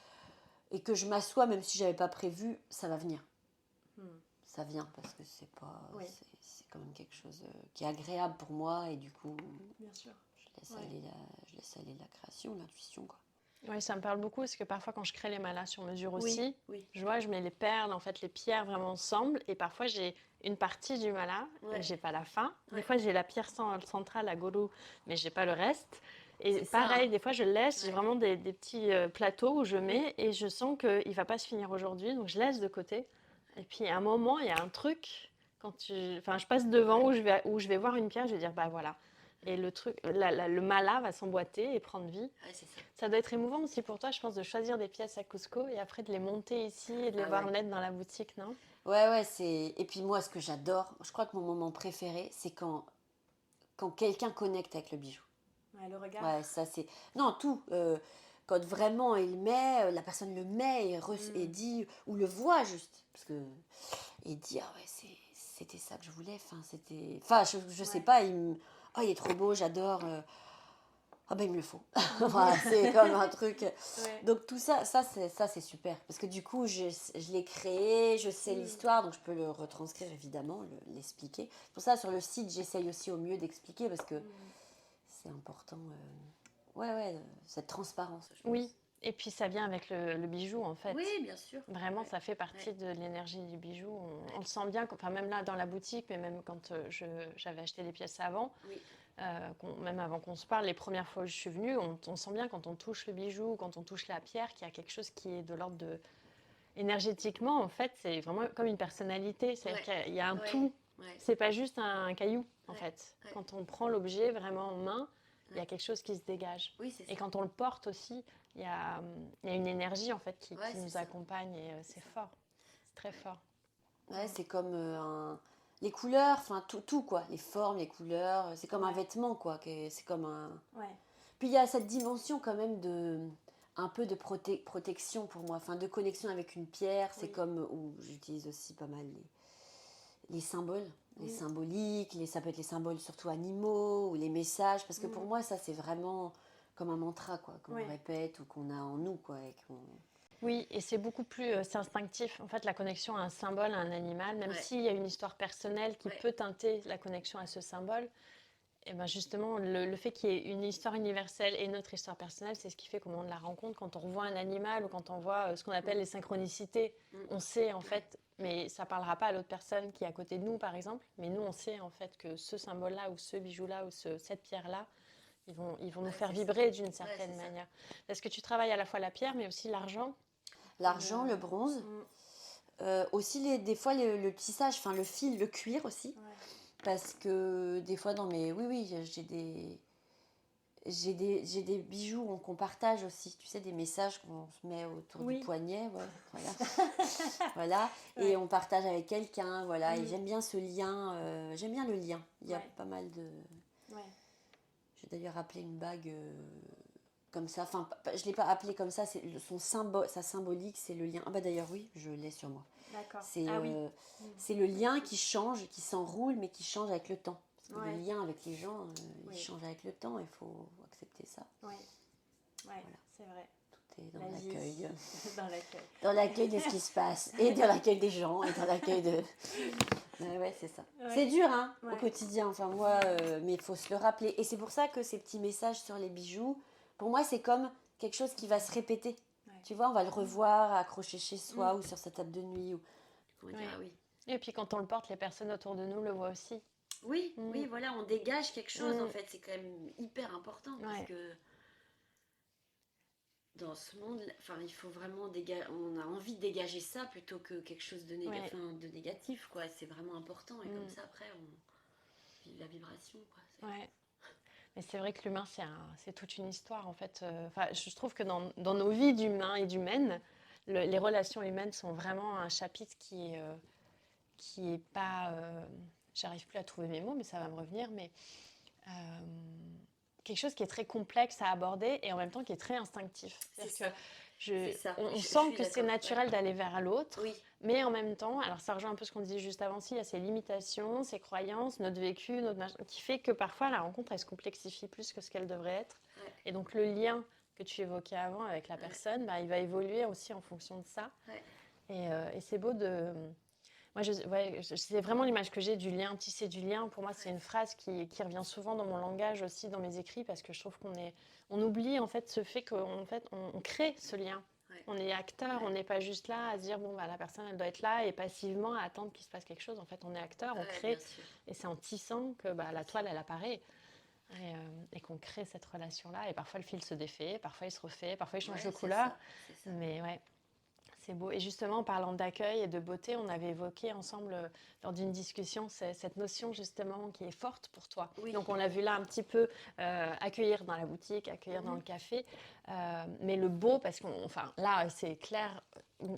B: et que je m'assois même si j'avais pas prévu, ça va venir.
D: Mm.
B: Ça vient parce que c'est pas
D: Oui.
B: c'est quand même quelque chose qui est agréable pour moi et du coup
D: Bien sûr. Ouais.
B: je laisse aller la création, l'intuition quoi.
C: Oui, ça me parle beaucoup parce que parfois quand je crée les malas sur mesure
B: Oui,
C: aussi,
B: oui.
C: je vois, je mets les perles, en fait les pierres vraiment ensemble et parfois j'ai une partie du mala
B: Ouais.
C: et j'ai pas la fin. Des
B: Ouais.
C: fois j'ai la pierre centrale, la goulou, mais j'ai pas le reste. Et
B: C'est ça,
C: pareil,
B: hein.
C: des fois je laisse, j'ai
B: Ouais.
C: vraiment des petits plateaux où je mets et je sens qu'il va pas se finir aujourd'hui, donc je laisse de côté. Et puis à un moment, il y a un truc, enfin, je passe devant où je vais voir une pierre, je vais dire bah voilà. Et le truc, le mala va s'emboîter et prendre vie.
B: Ouais, c'est ça.
C: Ça doit être émouvant aussi pour toi, je pense, de choisir des pièces à Cusco et après de les monter ici et de les
B: Ah
C: voir
B: ouais.
C: naître dans la boutique, non?
B: Ouais, c'est. Et puis moi, ce que j'adore, je crois que mon moment préféré, c'est quand quelqu'un connecte avec le bijou.
D: Ouais, le regard.
B: Ouais, ça c'est. Non, tout. Quand vraiment il met, la personne le met et dit, ou le voit juste. Parce que. Et dit, ah ouais, c'était ça que je voulais. Enfin, c'était. Enfin, je sais
D: Ouais.
B: pas, oh, il est trop beau, j'adore. Ah ben il me le faut. Voilà, c'est comme un truc.
D: Ouais.
B: Donc tout ça, c'est super. Parce que du coup, je l'ai créé, je sais l'histoire, donc je peux le retranscrire évidemment, l'expliquer. Pour ça, sur le site, j'essaye aussi au mieux d'expliquer parce que c'est important. Cette transparence, je pense.
C: Oui, et puis ça vient avec le bijou en fait.
B: Oui, bien sûr.
C: Vraiment,
B: Ouais.
C: ça fait partie de l'énergie du bijou. On le sent bien, enfin même là dans la boutique, mais même quand j'avais acheté des pièces avant,
B: Oui.
C: même avant qu'on se parle, les premières fois où je suis venue, on sent bien quand on touche le bijou, quand on touche la pierre, qu'il y a quelque chose qui est de l'ordre de... Énergétiquement, en fait, c'est vraiment comme une personnalité. C'est-à-dire qu'il y a un tout.
B: Ouais.
C: C'est pas juste un caillou, en
B: Ouais.
C: fait.
B: Ouais.
C: Quand on prend l'objet vraiment en main, il y a quelque chose qui se dégage.
B: Oui, c'est ça.
C: Et quand on le porte aussi, il y a une énergie, en fait, qui
B: Ouais,
C: nous
B: c'est ça.
C: accompagne et c'est fort. C'est très fort.
B: Ouais, c'est comme les couleurs, enfin tout quoi, les formes, les couleurs, c'est comme un vêtement quoi, c'est comme un.
D: Ouais.
B: Puis il y a cette dimension quand même un peu de protection pour moi, enfin de connexion avec une pierre, c'est comme où j'utilise aussi pas mal les symboles, les symboliques, ça peut être les symboles surtout animaux ou les messages, parce que pour moi ça c'est vraiment comme un mantra quoi, qu'on répète ou qu'on a en nous quoi,
C: Oui, et c'est beaucoup plus c'est instinctif. En fait, la connexion à un symbole, à un animal, même s'il y a une histoire personnelle qui peut teinter la connexion à ce symbole, et ben justement, le fait qu'il y ait une histoire universelle et notre histoire personnelle, c'est ce qui fait comment on la rencontre. Quand on revoit un animal ou quand on voit ce qu'on appelle les synchronicités, on sait en fait, mais ça ne parlera pas à l'autre personne qui est à côté de nous, par exemple. Mais nous, on sait en fait que ce symbole-là ou ce bijou-là ou cette pierre-là, ils vont nous faire vibrer d'une certaine manière. Parce que tu travailles à la fois la pierre, mais aussi l'argent.
B: l'argent, le bronze, aussi des fois le tissage, enfin le fil, le cuir aussi.
D: Ouais.
B: Parce que des fois dans mes... Oui, j'ai des bijoux qu'on partage aussi. Tu sais, des messages qu'on se met autour du poignet. Voilà. Voilà. Et on partage avec quelqu'un. Voilà. Et j'aime bien ce lien. J'aime bien le lien. Il y a pas mal de...
D: Ouais.
B: J'ai d'ailleurs appelé une bague comme ça. Enfin, je ne l'ai pas appelée comme ça. C'est son symbole, sa symbolique, c'est le lien. Ah bah d'ailleurs, oui, je l'ai sur moi.
D: D'accord.
B: C'est le lien qui change, qui s'enroule, mais qui change avec le temps. Parce que le lien avec les gens, il change avec le temps, il faut accepter ça.
D: Oui,
B: Voilà.
D: c'est vrai.
B: Tout est dans l'accueil.
D: Dans l'accueil.
B: Dans l'accueil de ce qui se passe, et dans l'accueil des gens, et dans l'accueil de... Ouais, c'est ça. Ouais. C'est dur, hein, au quotidien, enfin moi, mais il faut se le rappeler. Et c'est pour ça que ces petits messages sur les bijoux, pour moi, c'est comme quelque chose qui va se répéter. Ouais. Tu vois, on va le revoir, accroché chez soi, ou sur sa table de nuit, ou...
C: Oui. Et puis quand on le porte, les personnes autour de nous le voient aussi.
B: Oui, oui, voilà, on dégage quelque chose en fait, c'est quand même hyper important parce
C: Ouais.
B: que dans ce monde, enfin, il faut vraiment dégager, on a envie de dégager ça plutôt que quelque chose de,
C: Ouais.
B: enfin, de négatif, quoi. C'est vraiment important et comme
C: Mm.
B: ça, après, on vit la vibration, quoi.
C: Ouais. Mais c'est vrai que l'humain, c'est toute une histoire, en fait. Enfin, je trouve que dans nos vies d'humains et d'humaines, les relations humaines sont vraiment un chapitre qui est pas... j'arrive plus à trouver mes mots, mais ça va me revenir, mais euh, quelque chose qui est très complexe à aborder et en même temps qui est très instinctif.
B: C'est
C: C'est-à-dire
B: ça.
C: que
B: C'est ça.
C: on
B: Je
C: sent
B: suis
C: que c'est
B: d'accord,
C: naturel
B: ouais.
C: d'aller vers l'autre,
B: Oui,
C: mais en même temps, alors ça rejoint un peu ce qu'on disait juste avant, il y a ces limitations, ces croyances, notre vécu, qui fait que parfois la rencontre, elle se complexifie plus que ce qu'elle devrait être.
B: ouais,
C: Et donc le lien que tu évoquais avant avec la
B: ouais,
C: personne, bah, il va évoluer aussi en fonction de ça.
B: ouais.
C: Et c'est beau de... Moi, c'est vraiment l'image que j'ai du lien, tisser du lien. Pour moi, c'est une phrase qui revient souvent dans mon langage aussi, dans mes écrits, parce que je trouve on oublie en fait ce fait qu'on fait, on crée ce lien.
B: Ouais.
C: On est acteur,
B: Ouais.
C: on n'est pas juste là à se dire bon bah la personne elle doit être là et passivement à attendre qu'il se passe quelque chose. En fait, on est acteur, on
B: Ouais,
C: crée,
B: bien sûr.
C: et c'est en tissant que bah, la toile elle apparaît et qu'on crée cette relation là. Et parfois le fil se défait, parfois il se refait, parfois il change
B: Ouais,
C: de
B: c'est
C: couleur.
B: ça, c'est ça.
C: Mais ouais, c'est beau. Et justement, en parlant d'accueil et de beauté, on avait évoqué ensemble lors d'une discussion cette notion justement qui est forte pour toi.
B: Oui.
C: Donc on l'a vu là un petit peu accueillir dans la boutique, accueillir dans le café, mais le beau, parce enfin là c'est clair,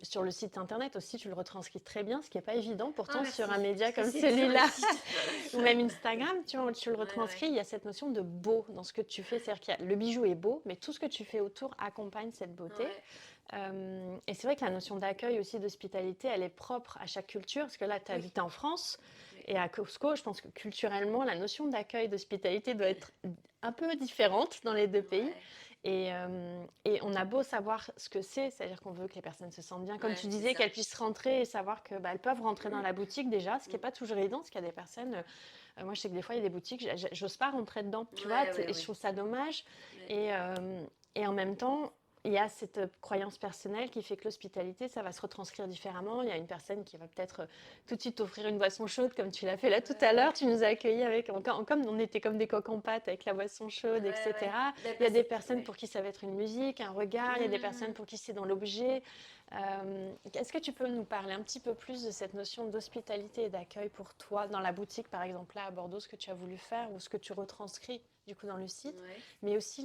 C: sur le site internet aussi tu le retranscris très bien, ce qui n'est pas évident pourtant
B: Merci.
C: sur un média comme
B: C'est dur,
C: celui-là
B: le site.
C: ou même Instagram, tu vois, tu le retranscris,
B: Ouais.
C: il y a cette notion de beau dans ce que tu fais, c'est-à-dire que le bijou est beau, mais tout ce que tu fais autour accompagne cette beauté.
B: Ouais.
C: Et c'est vrai que la notion d'accueil aussi, d'hospitalité, elle est propre à chaque culture, parce que là, tu
B: Oui.
C: habites en France,
B: Oui.
C: et à Cusco, je pense que culturellement, la notion d'accueil, d'hospitalité doit être un peu différente dans les deux pays.
B: Ouais.
C: Et on a beau savoir ce que c'est-à-dire qu'on veut que les personnes se sentent bien, comme
B: Ouais,
C: tu
B: c'est
C: disais,
B: ça.
C: qu'elles puissent rentrer et savoir qu'elles peuvent rentrer dans la boutique déjà, ce qui n'est pas toujours évident, parce qu'il y a des personnes... moi, je sais que des fois, il y a des boutiques, j'ose pas rentrer dedans, tu vois, et je trouve ça dommage.
B: Ouais.
C: Et en même temps, il y a cette croyance personnelle qui fait que l'hospitalité, ça va se retranscrire différemment. Il y a une personne qui va peut-être tout de suite offrir une boisson chaude, comme tu l'as fait là tout à l'heure. Tu nous as accueillis comme on était comme des coqs en pâte avec la boisson chaude, etc. Il y a des personnes pour qui ça va être une musique, un regard. Il y a des personnes pour qui c'est dans l'objet. Est-ce que tu peux nous parler un petit peu plus de cette notion d'hospitalité et d'accueil pour toi dans la boutique, par exemple, là à Bordeaux, ce que tu as voulu faire ou ce que tu retranscris du coup dans le site, mais aussi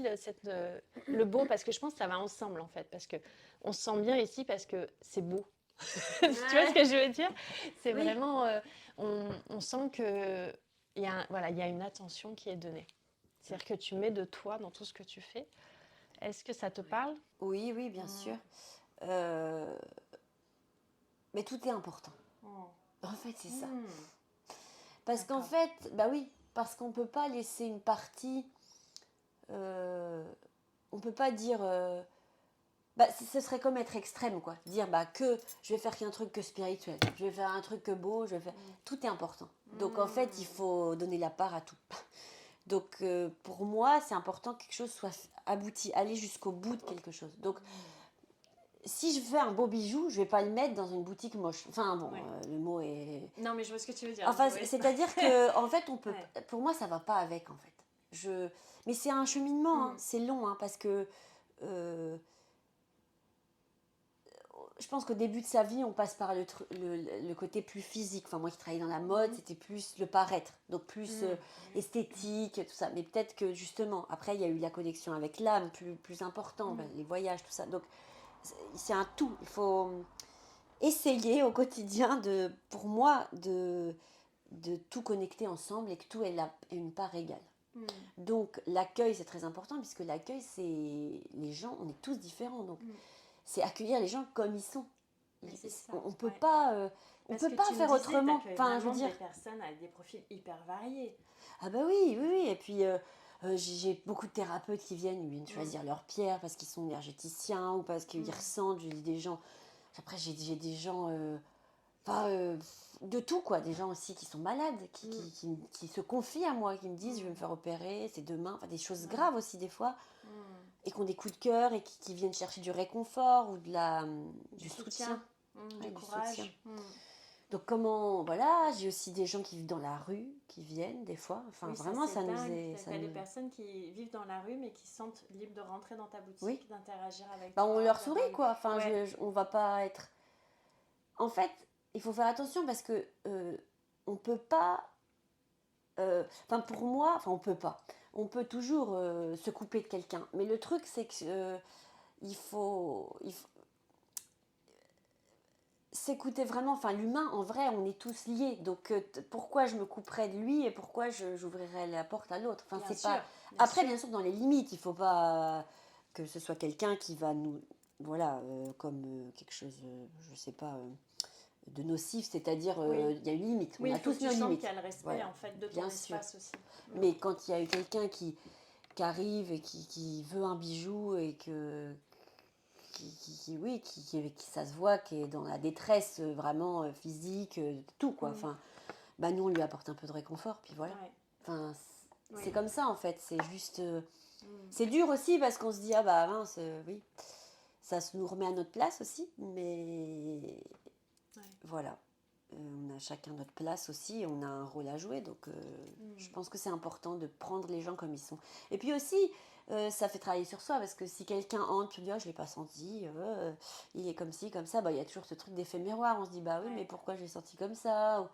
C: le beau, parce que je pense que ça va ensemble en fait, parce que on se sent bien ici parce que c'est beau. Tu vois ce que je veux dire? C'est vraiment, on sent que il y a une attention qui est donnée. C'est-à-dire que tu mets de toi dans tout ce que tu fais. Est-ce que ça te parle?
B: Oui, oui, bien sûr. Mais tout est important. En fait, c'est ça. Parce qu'en fait, bah oui, parce qu'on ne peut pas laisser une partie... on ne peut pas dire... ce serait comme être extrême, quoi. Dire que je vais faire qu'un truc que spirituel, je vais faire un truc que beau, je vais faire... Tout est important. Donc en fait, il faut donner la part à tout. Donc pour moi, c'est important que quelque chose soit abouti, aller jusqu'au bout de quelque chose. Donc si je fais un beau bijou, je vais pas le mettre dans une boutique moche. Enfin bon, le mot est...
D: Non, mais je vois ce que tu veux dire.
B: Enfin, c'est-à-dire que en fait, on peut... Pour moi, ça va pas avec, en fait. Mais c'est un cheminement, hein, c'est long, hein, parce que... je pense qu'au début de sa vie, on passe par le côté plus physique. Enfin, moi qui travaillais dans la mode, c'était plus le paraître, donc plus esthétique, tout ça. Mais peut-être que justement, après, il y a eu la connexion avec l'âme, plus important, les voyages, tout ça. Donc, c'est un tout. Il faut essayer au quotidien, pour moi, de tout connecter ensemble et que tout ait une part égale. Donc, l'accueil, c'est très important, puisque l'accueil, c'est les gens, on est tous différents. Donc, c'est accueillir les gens comme ils sont. On peut pas, faire autrement.
D: Enfin, je veux dire, des personnes avec des profils hyper variés.
B: Ah bah oui, oui, oui. Et puis j'ai beaucoup de thérapeutes qui viennent choisir leur pierre parce qu'ils sont énergéticiens ou parce qu'ils ressentent. Je dis des gens. Après j'ai des gens, de tout quoi. Des gens aussi qui sont malades, qui se confient à moi, qui me disent je vais me faire opérer, c'est demain. Enfin des choses graves aussi des fois. Et qui ont des coups de cœur et qui viennent chercher du réconfort ou du soutien.
D: Du courage.
B: Donc comment, voilà, j'ai aussi des gens qui vivent dans la rue, qui viennent des fois. Enfin,
D: Oui,
B: vraiment, ça nous
D: dingue.
B: est...
D: T'as des personnes qui vivent dans la rue mais qui se sentent libres de rentrer dans ta boutique,
B: Oui.
D: d'interagir avec
B: Bah,
D: toi.
B: on leur sourit, quoi. Enfin,
D: Ouais.
B: on va pas être... En fait, il faut faire attention parce que on peut pas... Enfin, pour moi, enfin, on peut pas. On peut toujours se couper de quelqu'un. Mais le truc, c'est que il faut s'écouter vraiment. Enfin, l'humain, en vrai, on est tous liés. Donc, pourquoi je me couperais de lui et pourquoi j'ouvrirais la porte à l'autre? Enfin,
D: Bien
B: c'est
D: sûr,
B: pas...
D: bien
B: Après,
D: sûr.
B: bien sûr, dans les limites, il faut pas que ce soit quelqu'un qui va nous... Voilà, comme quelque chose, je sais pas, de nocif, c'est-à-dire,
D: Oui.
B: il y a une limite.
D: Oui,
B: On a
D: il faut
B: tous
D: que tu
B: nos
D: sentes
B: limites.
D: qu'il y a le respect
B: Voilà,
D: en fait de ton
B: bien sûr.
D: espace aussi.
B: Mais quand il y a quelqu'un qui arrive et qui veut un bijou et oui, qui ça se voit, qui est dans la détresse vraiment physique, tout quoi. Enfin, bah nous on lui apporte un peu de réconfort, puis voilà.
D: Ouais.
B: Enfin, c'est
D: Oui.
B: comme ça en fait. C'est juste, c'est dur aussi parce qu'on se dit ah bah mince, oui, ça se nous remet à notre place aussi, mais voilà. On a chacun notre place aussi, on a un rôle à jouer, donc je pense que c'est important de prendre les gens comme ils sont. Et puis aussi, ça fait travailler sur soi, parce que si quelqu'un entre, tu dis, oh, je ne l'ai pas senti, il est comme ci, comme ça, bah, il y a toujours ce truc d'effet miroir, on se dit, bah oui, mais pourquoi je l'ai senti comme ça?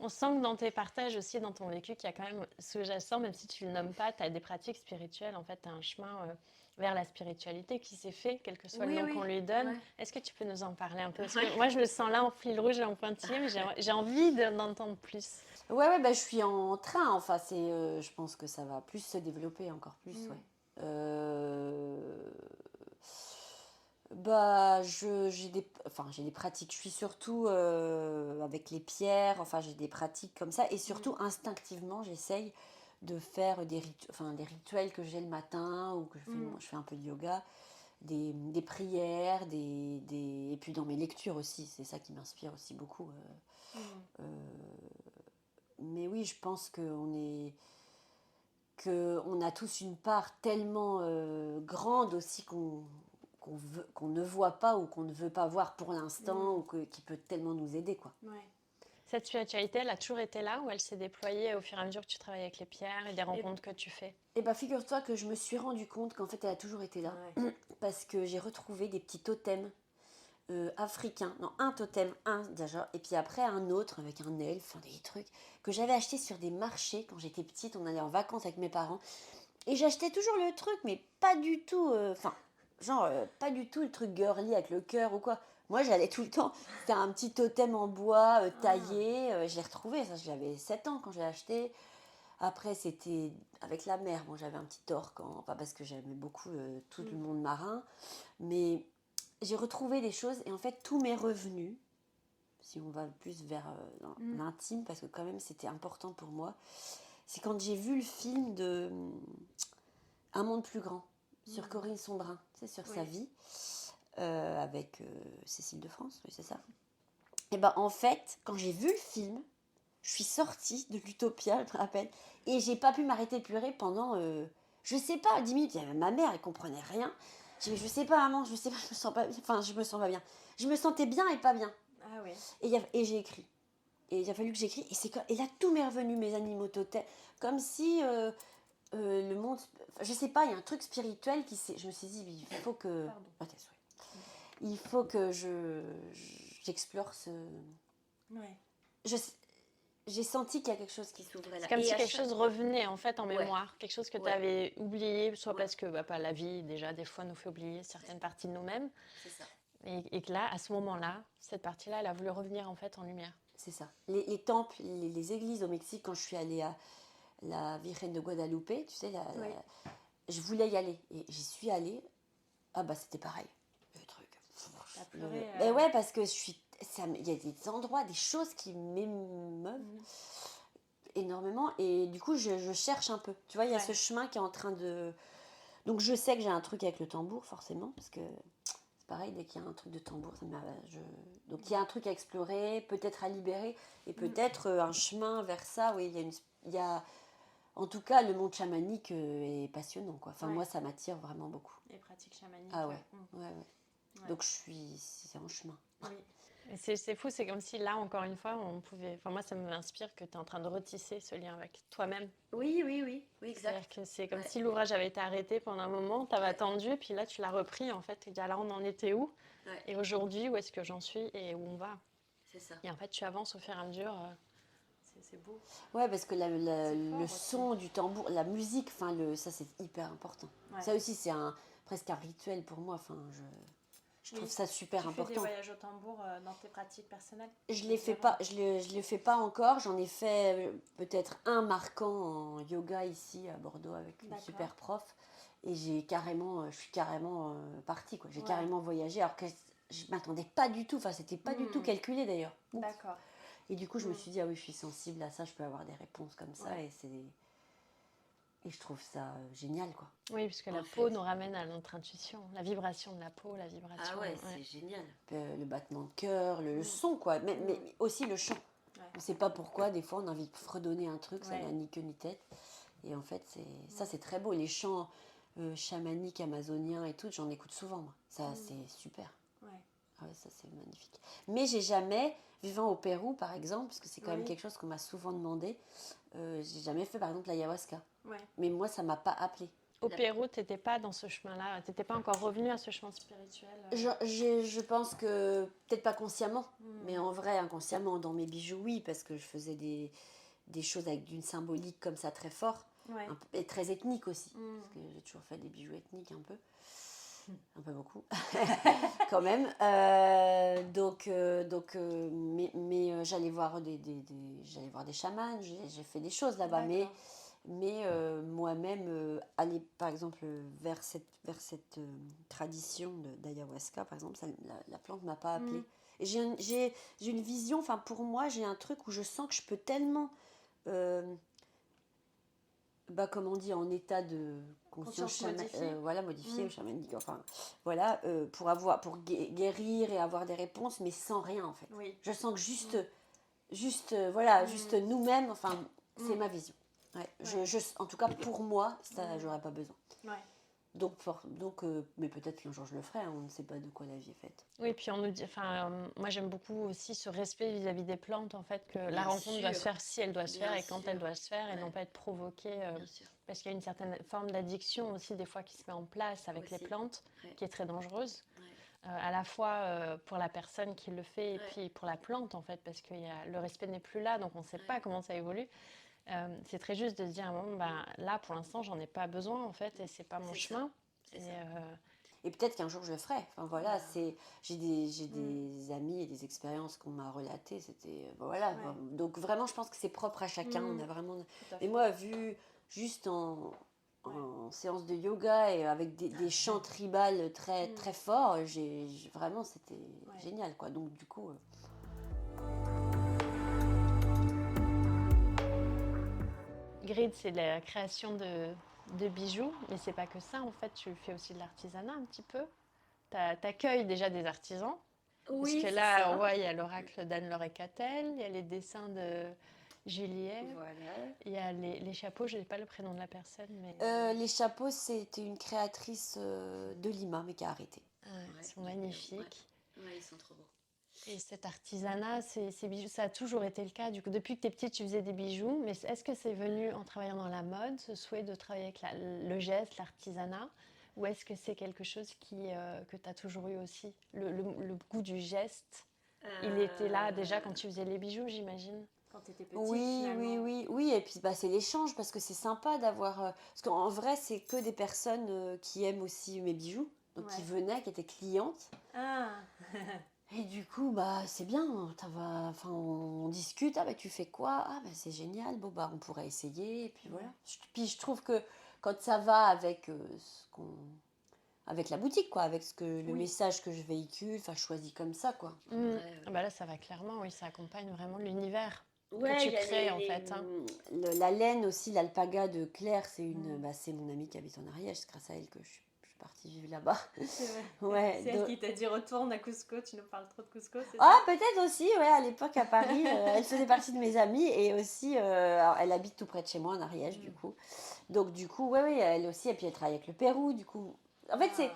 C: On sent que dans tes partages aussi, dans ton vécu, qu'il y a quand même sous-jacent, même si tu ne le nommes pas, tu as des pratiques spirituelles. En fait, tu as un chemin vers la spiritualité qui s'est fait, quel que soit le nom qu'on lui donne. Ouais. Est-ce que tu peux nous en parler un peu? Parce que moi, je le sens là en fil rouge et en pointillé, mais j'ai envie d'entendre plus.
B: Ouais, bah, je suis en train, enfin, je pense que ça va plus se développer, encore plus, ouais. Bah, j'ai des pratiques. Je suis surtout avec les pierres. Enfin, j'ai des pratiques comme ça. Et surtout, instinctivement, j'essaye de faire des rituels que j'ai le matin ou que je fais un peu de yoga, des prières, et puis dans mes lectures aussi. C'est ça qui m'inspire aussi beaucoup. Mais oui, je pense qu'on a tous une part tellement grande aussi qu'on ne voit pas ou qu'on ne veut pas voir pour l'instant, ou qui peut tellement nous aider, quoi.
D: Ouais.
C: Cette spiritualité, elle a toujours été là ou elle s'est déployée au fur et à mesure que tu travailles avec les pierres et des rencontres que tu fais?
B: Eh bien, figure-toi que je me suis rendu compte qu'en fait, elle a toujours été là. Ouais. Parce que j'ai retrouvé des petits totems africains. Non, un totem, un déjà, et puis après un autre avec un elfe, des trucs que j'avais acheté sur des marchés quand j'étais petite. On allait en vacances avec mes parents. Et j'achetais toujours le truc, mais pas du tout... pas du tout le truc girly avec le cœur ou quoi. Moi, j'allais tout le temps. C'était un petit totem en bois taillé. Je l'ai retrouvé. Ça, j'avais 7 ans quand je l'ai acheté. Après, c'était avec la mer. Bon, j'avais un petit orque, pas parce que j'aimais beaucoup tout le monde marin. Mais j'ai retrouvé des choses. Et en fait, tout m'est revenu. Si on va plus vers l'intime, parce que quand même, c'était important pour moi. C'est quand j'ai vu le film de Un monde plus grand, sur Corinne Sombrin, c'est sur sa vie, avec Cécile de France, oui, c'est ça. Et ben en fait, quand j'ai vu le film, je suis sortie de l'Utopia, je me rappelle, et j'ai pas pu m'arrêter de pleurer pendant, je sais pas, 10 minutes. Il y avait ma mère, elle comprenait rien. J'ai dit, je sais pas, maman, je sais pas, je me sens pas bien. Enfin, je me sens pas bien. Je me sentais bien et pas bien.
D: Ah ouais.
B: Et j'ai écrit. Et il a fallu que j'écris. Et là, tout m'est revenu, mes animaux totems. Comme si le monde... Je sais pas, il y a un truc spirituel qui s'est... Je me suis dit, il faut que... Il faut que j'explore ce...
D: Ouais.
B: J'ai senti qu'il y a quelque chose qui s'ouvrait là.
C: C'est comme si quelque chose revenait en fait en mémoire, quelque chose que tu avais oublié, soit parce que pas la vie déjà des fois nous fait oublier certaines parties de nous-mêmes.
B: C'est ça.
C: Et que là, à ce moment-là, cette partie-là, elle a voulu revenir en fait en lumière.
B: C'est ça. Les temples, les églises au Mexique, quand je suis allée à la Virgen de Guadalupe, tu sais, je voulais y aller. Et j'y suis allée. Ah bah c'était pareil. Le truc.
D: T'as pleuré,
B: Ben ouais, parce que il y a des endroits, des choses qui m'émeuvent énormément. Et du coup, je cherche un peu. Tu vois, il y a ce chemin qui est en train de... Donc je sais que j'ai un truc avec le tambour, forcément, parce que c'est pareil, dès qu'il y a un truc de tambour, donc il y a un truc à explorer, peut-être à libérer, et peut-être un chemin vers ça. Oui, il y a... En tout cas, le monde chamanique est passionnant, quoi. Enfin, moi, ça m'attire vraiment beaucoup.
D: Les pratiques chamaniques.
B: Ah ouais, ouais. Donc c'est en chemin.
D: Oui.
C: Et c'est fou, c'est comme si là, encore une fois, on pouvait. Enfin, moi, ça m'inspire que tu es en train de retisser ce lien avec toi-même.
B: Oui, exact.
C: C'est-à-dire que c'est comme
B: Ouais.
C: si l'ouvrage avait été arrêté pendant un moment, tu avais attendu, et puis là, tu l'as repris, en fait, et dit, alors, on en était où?
B: Ouais,
C: Et aujourd'hui, où est-ce que j'en suis et où on va?
B: c'est ça.
C: Et en fait, tu avances au fur et à mesure. C'est beau.
B: Ouais, parce que
D: C'est fort
B: le
D: aussi.
B: son du tambour, la musique, ça c'est hyper important.
D: Ouais.
B: Ça aussi, c'est presque un rituel pour moi. Enfin, je trouve
D: Oui.
B: ça super
D: Tu fais des
B: important.
D: voyages au tambour dans tes pratiques personnelles?
B: Je les fais pas, je le fais pas encore. J'en ai fait peut-être un marquant en yoga ici à Bordeaux avec une
D: D'accord.
B: super prof. Et je suis carrément partie, quoi. J'ai
D: Ouais.
B: carrément voyagé alors que je m'attendais pas du tout. Enfin, c'était pas du tout calculé d'ailleurs. Ouf.
D: D'accord.
B: Et du coup, je me suis dit, ah oui, je suis sensible à ça, je peux avoir des réponses comme ça.
D: Ouais.
B: Et je trouve ça génial, quoi.
C: Oui, puisque la
B: En
C: peau
B: fait.
C: nous ramène à notre intuition, la vibration de la peau, la vibration.
B: C'est génial. Le battement de cœur, le son, quoi. Mais aussi le chant.
D: Ouais.
B: On ne sait pas pourquoi, des fois, on a envie de fredonner un truc, ça
D: Ouais.
B: n'a ni queue ni tête. Et en fait, ça, c'est très beau. Les chants chamaniques, amazoniens et tout, j'en écoute souvent, moi. Ça, c'est super.
D: Ouais.
B: Ah ouais, ça c'est magnifique. Mais j'ai jamais, vivant au Pérou par exemple, parce que c'est quand même
D: Oui.
B: quelque chose qu'on m'a souvent demandé, j'ai jamais fait par exemple l'ayahuasca.
D: Ouais.
B: Mais moi ça m'a pas appelé.
C: Au Pérou, tu n'étais pas dans ce chemin-là, tu n'étais pas encore revenu à ce chemin spirituel.
B: Je pense que, peut-être pas consciemment, mais en vrai inconsciemment, dans mes bijoux, oui, parce que je faisais des choses avec d'une symbolique comme ça très fort,
D: Ouais.
B: et très ethnique aussi, parce que j'ai toujours fait des bijoux ethniques un peu beaucoup, quand même. Mais j'allais voir j'allais voir des chamans, j'ai fait des choses là-bas,
D: D'accord.
B: mais moi-même, aller par exemple vers cette tradition d'ayahuasca, par exemple, la plante ne m'a pas appelée. Et j'ai une vision, enfin pour moi, j'ai un truc où je sens que je peux tellement, comme on dit, en état de conscience
D: modifiée.
B: voilà, modifiée, chamanique, enfin, voilà, pour guérir et avoir des réponses, mais sans rien en fait.
D: Oui.
B: Je sens que juste nous-mêmes, enfin, c'est ma vision. Ouais. En tout cas, pour moi, ça, j'aurais pas besoin.
D: Ouais.
B: Donc, mais peut-être qu'un jour je le ferai, hein, on ne sait pas de quoi la vie est faite.
C: Oui, puis on nous dit, moi j'aime beaucoup aussi ce respect vis-à-vis des plantes, en fait, que la
B: Bien
C: rencontre
B: sûr.
C: doit se faire si elle doit se
B: Bien
C: faire et quand
B: sûr.
C: elle doit se faire et
B: Ouais.
C: non pas être provoquée,
B: Bien sûr.
C: parce qu'il y a une certaine forme d'addiction aussi des fois qui se met en place avec les
B: Aussi.
C: plantes,
B: Ouais.
C: qui est très dangereuse,
B: Ouais.
C: à la fois pour la personne qui le fait et
B: Ouais.
C: puis pour la plante en fait, parce que le respect n'est plus là, donc on ne sait pas comment ça évolue. C'est très juste de se dire à un moment, là pour l'instant j'en ai pas besoin en fait et c'est pas mon
B: C'est ça.
C: chemin.
B: C'est
C: Et,
B: ça. Et peut-être qu'un jour je le ferai. Enfin voilà, j'ai des amis et des expériences qu'on m'a relatées. C'était voilà.
D: Ouais.
B: Donc vraiment, je pense que c'est propre à chacun. On a vraiment.
D: Tout à
B: Et
D: fait.
B: moi, vu juste en séance de yoga et avec des chants tribales très très forts, vraiment c'était génial quoi. Donc du coup.
C: Grid, c'est la création de bijoux, mais c'est pas que ça en fait, tu fais aussi de l'artisanat un petit peu. T'accueilles déjà des artisans, parce que là on voit il y a l'oracle d'Anne-Laure Cattel, il y a les dessins de Juliet,
B: Voilà.
C: il y a les chapeaux, je n'ai pas le prénom de la personne, mais
B: Les chapeaux, c'était une créatrice de Lima, mais qui a arrêté.
C: ils sont magnifiques.
B: Ouais, ils sont trop beaux.
C: Et cet artisanat, ces bijoux, ça a toujours été le cas. Du coup, depuis que tu es petite, tu faisais des bijoux. Mais est-ce que c'est venu en travaillant dans la mode, ce souhait de travailler avec le geste, l'artisanat? Ou est-ce que c'est quelque chose que tu as toujours eu aussi? Le goût du geste, il était là déjà quand tu faisais les bijoux, j'imagine?
D: Quand tu étais petite,
B: Oui. Et puis c'est l'échange, parce que c'est sympa d'avoir... parce qu'en vrai, c'est que des personnes qui aiment aussi mes bijoux. Donc qui venaient, qui étaient clientes.
D: Ah.
B: Et du coup, c'est bien, on discute, tu fais quoi? C'est génial, on pourrait essayer, et puis voilà. Puis je trouve que quand ça va avec avec la boutique, quoi, avec le message que je véhicule, choisi comme ça, quoi.
C: Là, ça va clairement, oui, ça accompagne vraiment l'univers que tu crées, en fait.
B: La laine aussi, l'alpaga de Claire, c'est mon amie qui habite en Ariège, c'est grâce à elle que je suis partie vivre là-bas.
D: C'est vrai.
B: Ouais,
D: C'est elle qui t'a dit retourne à Cusco, tu nous parles trop de Cusco, c'est
B: Ah,
D: ça?
B: peut-être aussi, ouais, à l'époque à Paris, elle faisait partie de mes amies et aussi, alors, elle habite tout près de chez moi en Ariège, du coup. Donc, du coup, ouais, elle aussi, et puis elle travaille avec le Pérou, du coup. En fait,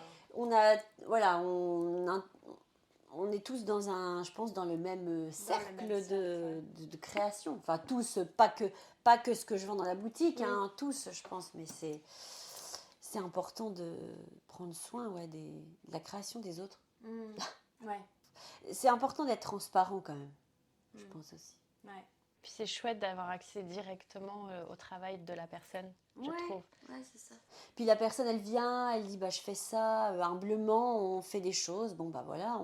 B: on est tous je pense, dans le même cercle de création. Enfin, tous, pas que ce que je vends dans la boutique, hein, tous, je pense, mais c'est important de prendre soin de la création des autres.
D: Ouais.
B: C'est important d'être transparent quand même, je pense aussi.
D: Ouais.
C: Puis c'est chouette d'avoir accès directement au travail de la personne, je trouve.
B: Ouais, c'est ça. Puis la personne, elle vient, elle dit bah je fais ça, humblement, on fait des choses, bon bah voilà.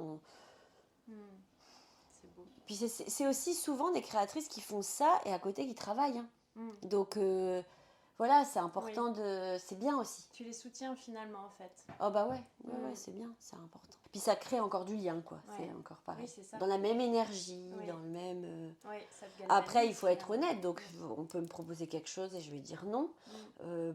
D: C'est beau.
B: Puis c'est aussi souvent des créatrices qui font ça et à côté qui travaillent. Hein. Donc voilà, c'est important c'est bien aussi.
D: Tu les soutiens finalement en fait.
B: Oh bah ouais, c'est bien, c'est important. Puis ça crée encore du lien, quoi.
D: Ouais.
B: C'est encore pareil.
D: Oui, c'est ça.
B: Dans la même énergie,
D: Oui.
B: dans le même.
D: Ça te galvanise,
B: Après, il faut être
D: finalement.
B: honnête, donc on peut me proposer quelque chose et je vais dire non,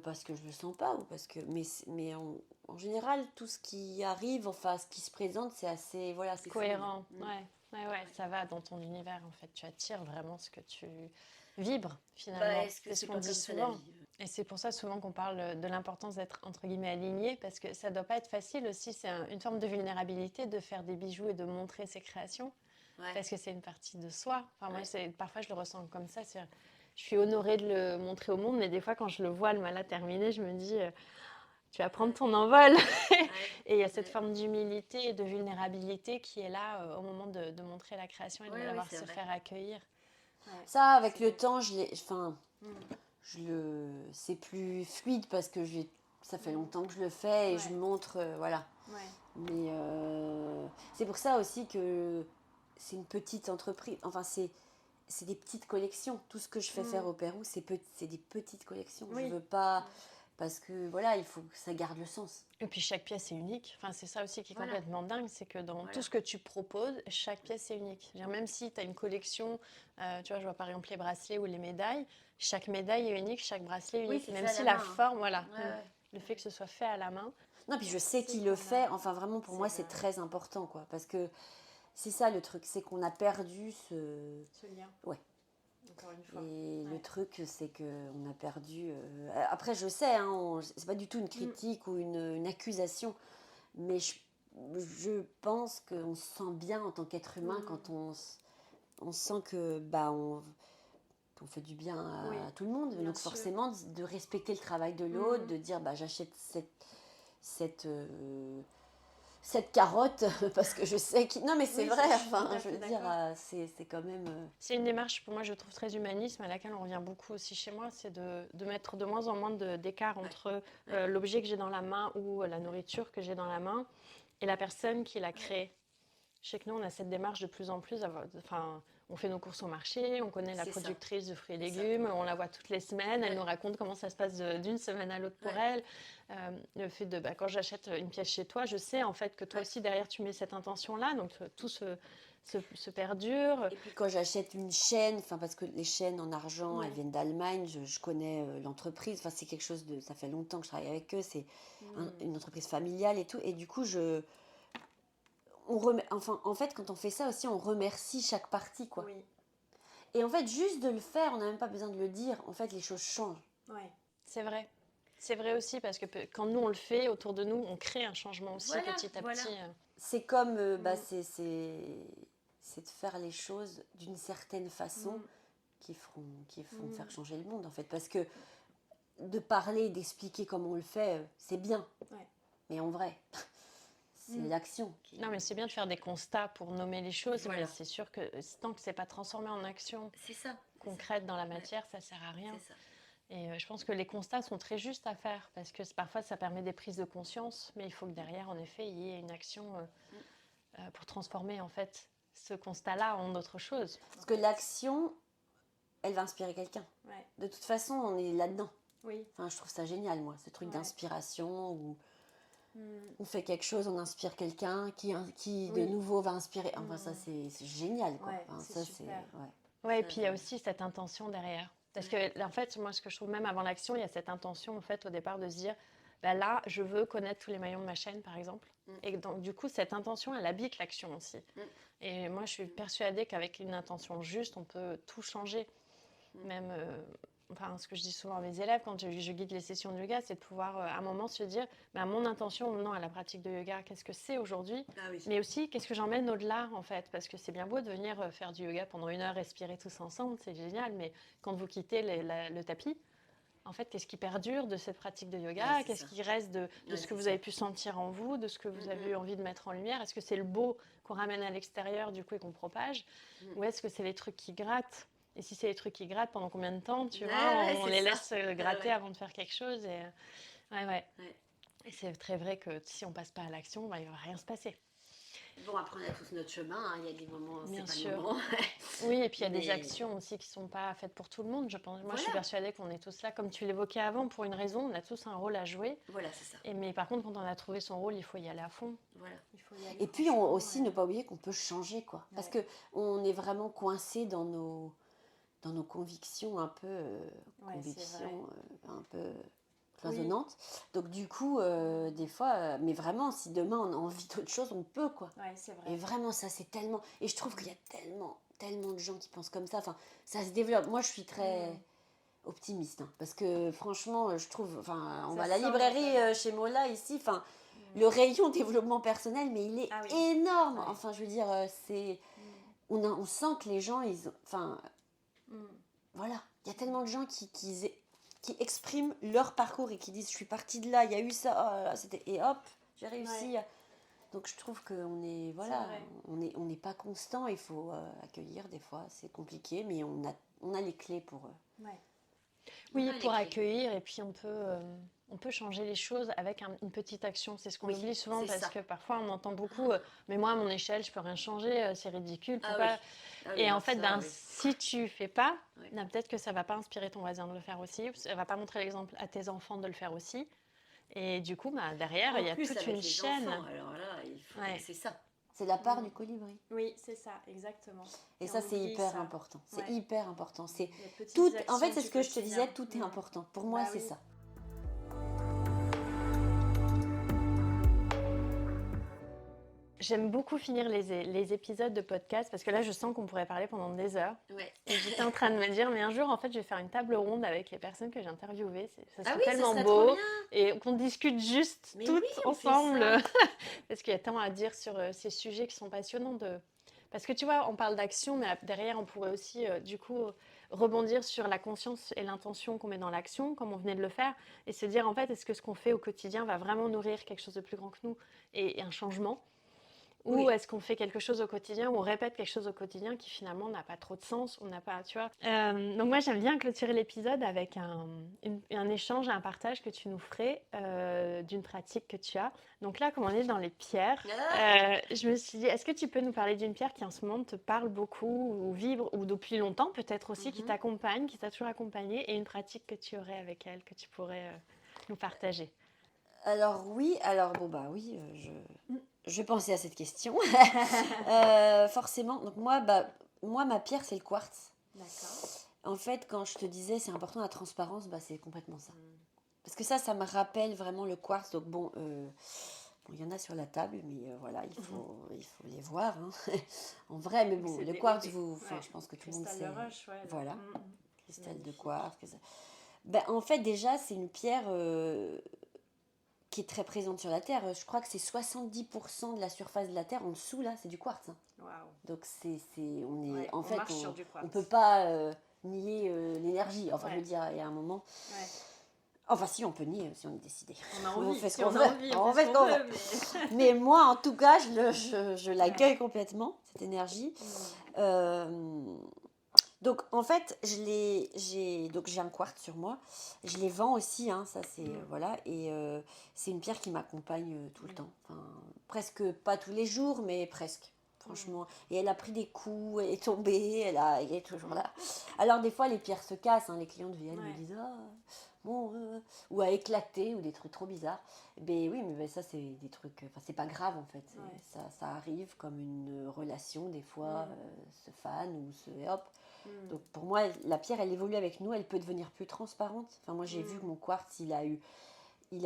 B: parce que je le sens pas ou parce que. Mais en général, tout ce qui arrive, enfin, ce qui se présente, c'est assez, voilà, c'est
C: Cohérent.
B: fluide.
C: Ouais, ça va dans ton univers en fait. Tu attires vraiment ce que tu vibres finalement.
B: Bah, est-ce que
C: c'est ce
B: c'est
C: qu'on
B: pas
C: dit
B: comme ça, la
C: souvent.
B: vie
C: Et c'est pour ça souvent qu'on parle de l'importance d'être entre guillemets aligné, parce que ça doit pas être facile aussi. C'est une forme de vulnérabilité de faire des bijoux et de montrer ses créations, parce que c'est une partie de soi. Enfin, moi, parfois je le ressens comme ça. Je suis honorée de le montrer au monde, mais des fois quand je le vois le malin terminé, je me dis tu vas prendre ton envol. Et il y a cette forme d'humilité et de vulnérabilité qui est là au moment de montrer la création et de l'avoir se faire accueillir.
D: Ouais.
B: Ça, avec le temps, c'est plus fluide parce que ça fait longtemps que je le fais et je montre, voilà.
D: Ouais.
B: Mais c'est pour ça aussi que c'est une petite entreprise. Enfin, c'est des petites collections. Tout ce que je fais faire au Pérou, c'est des petites collections.
D: Oui.
B: Je veux pas... Parce que, voilà, il faut que ça garde le sens.
C: Et puis chaque pièce est unique. Enfin, c'est ça aussi qui est
B: Voilà.
C: complètement dingue, c'est que dans tout ce que tu proposes, chaque pièce est unique. Même si tu as une collection, tu vois, je vois par exemple les bracelets ou les médailles, chaque médaille est unique, chaque bracelet est unique.
B: c'est
C: même
B: fait à
C: si
B: la
C: la
B: main, hein.
C: forme, voilà,
B: Ouais.
C: le fait que ce soit fait à la main.
B: Non, puis je sais qui le fait. Enfin, vraiment, pour moi, c'est très important, quoi. Parce que c'est ça le truc, c'est qu'on a perdu
D: Ce lien.
B: Ouais.
D: Encore une fois.
B: Et le truc, c'est qu'on a perdu... Après, je sais, hein, c'est pas du tout une critique ou une accusation, mais je pense qu'on se sent bien en tant qu'être humain quand on sent que qu'on fait du bien à tout le monde.
D: Bien
B: Donc
D: sûr.
B: forcément, de respecter le travail de l'autre, de dire j'achète cette carotte parce que je sais qu'il... Non mais c'est vrai, enfin je veux dire, c'est quand même...
C: C'est une démarche, pour moi, je trouve très humanisme, à laquelle on revient beaucoup aussi chez moi, c'est de mettre de moins en moins d'écart entre l'objet que j'ai dans la main ou la nourriture que j'ai dans la main et la personne qui l'a créée. Je sais que nous, on a cette démarche de plus en plus. On fait nos courses au marché, on connaît la productrice de fruits et légumes, on la voit toutes les semaines, elle nous raconte comment ça se passe d'une semaine à l'autre pour elle. Le fait de, quand j'achète une pièce chez toi, je sais en fait que toi aussi derrière tu mets cette intention-là, donc tout se perdure.
B: Et puis quand j'achète une chaîne, parce que les chaînes en argent, elles viennent d'Allemagne, je connais l'entreprise, ça fait longtemps que je travaille avec eux, c'est une entreprise familiale et tout, et du coup en fait, quand on fait ça aussi, on remercie chaque partie, quoi.
D: Oui.
B: Et en fait, juste de le faire, on n'a même pas besoin de le dire. En fait, les choses changent.
D: Ouais.
C: C'est vrai. C'est vrai aussi, parce que quand nous, on le fait, autour de nous, on crée un changement aussi petit à petit.
B: C'est comme, c'est de faire les choses d'une certaine façon qui font faire changer le monde, en fait. Parce que de parler, d'expliquer comment on le fait, c'est bien.
D: Ouais.
B: Mais en vrai... C'est l'action.
C: Non, mais c'est bien de faire des constats pour nommer les choses, mais c'est sûr que tant que c'est pas transformé en action concrète dans la matière, ça sert à rien. Et je pense que les constats sont très justes à faire, parce que parfois ça permet des prises de conscience, mais il faut que derrière, en effet, il y ait une action pour transformer en fait ce constat-là en autre chose.
B: Parce que l'action, elle va inspirer quelqu'un.
D: Ouais.
B: De toute façon, on est là-dedans.
D: Oui.
B: Enfin, je trouve ça génial, moi, ce truc d'inspiration où on fait quelque chose, on inspire quelqu'un qui de nouveau va inspirer. Enfin, ça, c'est génial, quoi.
D: Ouais,
B: enfin,
D: c'est
B: ça,
D: super.
C: Ouais, et puis il y a aussi cette intention derrière. Parce que, en fait, moi, ce que je trouve même avant l'action, il y a cette intention, en fait, au départ, de se dire, là, je veux connaître tous les maillons de ma chaîne, par exemple. Et donc, du coup, cette intention, elle habite l'action aussi. Et moi, je suis persuadée qu'avec une intention juste, on peut tout changer. Même enfin, ce que je dis souvent à mes élèves quand je guide les sessions de yoga, c'est de pouvoir à un moment se dire bah, mon intention maintenant à la pratique de yoga, qu'est-ce que c'est aujourd'hui, mais aussi qu'est-ce que j'emmène au-delà en fait, parce que c'est bien beau de venir faire du yoga pendant 1 heure, respirer tous ensemble, c'est génial, mais quand vous quittez le tapis, en fait, qu'est-ce qui perdure de cette pratique de yoga? Qu'est-ce qui reste de ce que vous avez pu sentir en vous, de ce que vous avez eu envie de mettre en lumière? Est-ce que c'est le beau qu'on ramène à l'extérieur du coup et qu'on propage? Ou est-ce que c'est les trucs qui grattent? Et si c'est les trucs qui grattent, pendant combien de temps, tu vois, on les laisse gratter avant de faire quelque chose ouais. Et c'est très vrai que si on passe pas à l'action, bah, il va rien se passer.
B: Bon, après, on a tous notre chemin. Hein. Il y a des moments,
C: Bien
B: c'est
C: sûr.
B: pas le moment.
C: Oui, et puis il y a des actions aussi qui ne sont pas faites pour tout le monde, je pense. Moi, je suis persuadée qu'on est tous là, comme tu l'évoquais avant, pour une raison. On a tous un rôle à jouer.
B: Voilà, c'est ça.
C: Mais par contre, quand on a trouvé son rôle, il faut y aller à fond.
B: Voilà.
D: Il faut y aller,
B: et puis, aussi, ne pas oublier qu'on peut changer, quoi. Parce qu'on est vraiment coincé dans nos convictions un peu... un peu... cloisonnante. Donc du coup, des fois, mais vraiment, si demain on a envie d'autre chose, on peut, quoi.
D: Ouais, c'est vrai.
B: Et vraiment, ça, c'est tellement... Et je trouve qu'il y a tellement de gens qui pensent comme ça. Enfin, ça se développe. Moi, je suis très optimiste, hein, parce que franchement, je trouve... Enfin, on va à la librairie chez Mola, ici, enfin, le rayon développement personnel, mais il est énorme. Ouais. Enfin, je veux dire, c'est... On sent que les gens, ils ont... Enfin, voilà. Il y a tellement de gens qui expriment leur parcours et qui disent je suis partie de là, il y a eu ça, c'était et hop, j'ai réussi. Ouais. Donc je trouve qu'on est on n'est pas constant, il faut accueillir des fois, c'est compliqué, mais on a les clés pour
C: oui, pour accueillir, et puis on peut changer les choses avec une petite action. C'est ce qu'on oublie souvent, parce que parfois on entend beaucoup mais moi à mon échelle je peux rien changer, c'est ridicule. Et en fait, si tu fais pas, peut-être que ça va pas inspirer ton voisin de le faire aussi, ça va pas montrer l'exemple à tes enfants de le faire aussi. Et du coup, derrière, il y a toute une chaîne.
B: Enfants, alors là, c'est ça. C'est la part du colibri.
D: Oui, c'est ça, exactement.
B: Et ça, c'est hyper important. C'est hyper important. C'est tout. En fait, c'est ce que je te disais, tout est important. Pour moi, c'est ça.
C: J'aime beaucoup finir les épisodes de podcast, parce que là, je sens qu'on pourrait parler pendant des heures.
B: Ouais.
C: Et j'étais en train de me dire, mais un jour, en fait, je vais faire une table ronde avec les personnes que j'ai interviewées. Ça serait tellement beau. Et qu'on discute juste toutes ensemble. Parce qu'il y a tant à dire sur ces sujets qui sont passionnants. Parce que tu vois, on parle d'action, mais derrière, on pourrait aussi, du coup, rebondir sur la conscience et l'intention qu'on met dans l'action, comme on venait de le faire, et se dire, en fait, est-ce que ce qu'on fait au quotidien va vraiment nourrir quelque chose de plus grand que nous et un changement ? Ou est-ce qu'on fait quelque chose au quotidien, ou on répète quelque chose au quotidien qui finalement n'a pas trop de sens, on n'a pas, tu vois. Donc moi j'aime bien clôturer l'épisode avec un échange, un partage que tu nous ferais d'une pratique que tu as. Donc là, comme on est dans les pierres, je me suis dit, est-ce que tu peux nous parler d'une pierre qui en ce moment te parle beaucoup, ou vibre, ou depuis longtemps peut-être aussi, qui t'accompagne, qui t'a toujours accompagné, et une pratique que tu aurais avec elle, que tu pourrais nous partager?
B: Alors oui, je pensais à cette question. Forcément. Donc moi, ma pierre, c'est le quartz.
D: D'accord.
B: En fait, quand je te disais c'est important la transparence, c'est complètement ça. Parce que ça me rappelle vraiment le quartz. Donc bon, il y en a sur la table, mais voilà, il faut les voir. Hein. En vrai, mais bon, le quartz, je pense que tout le monde sait.
D: Rush,
B: voilà, cristal de quartz. En fait, déjà, c'est une pierre... qui est très présente sur la Terre. Je crois que c'est 70% de la surface de la Terre en dessous, là, c'est du quartz. Hein.
D: Wow.
B: Donc,
D: on
B: ne peut pas nier l'énergie. Enfin, je veux dire, il y a un moment...
D: Ouais.
B: Enfin, si, on peut nier, si on est décidé.
D: On a envie,
B: on fait ce
D: si
B: qu'on
D: on
B: veut.
D: a envie, on fait ce qu'on veut.
B: Mais moi, en tout cas, je l'accueille complètement, cette énergie. Donc en fait, j'ai un quartz sur moi. Je les vends aussi, hein, ça c'est voilà. Et c'est une pierre qui m'accompagne tout le temps. Enfin, presque pas tous les jours, mais presque. Franchement. Et elle a pris des coups, elle est tombée, elle est toujours là. Alors des fois les pierres se cassent, hein, les clientes viennent me disent ou à éclater ou des trucs trop bizarres. Mais oui, mais ça c'est des trucs. Enfin c'est pas grave en fait. Ça arrive comme une relation des fois, se fan ou se hop. Donc pour moi, la pierre, elle évolue avec nous, elle peut devenir plus transparente. Enfin, moi, j'ai vu que mon quartz, il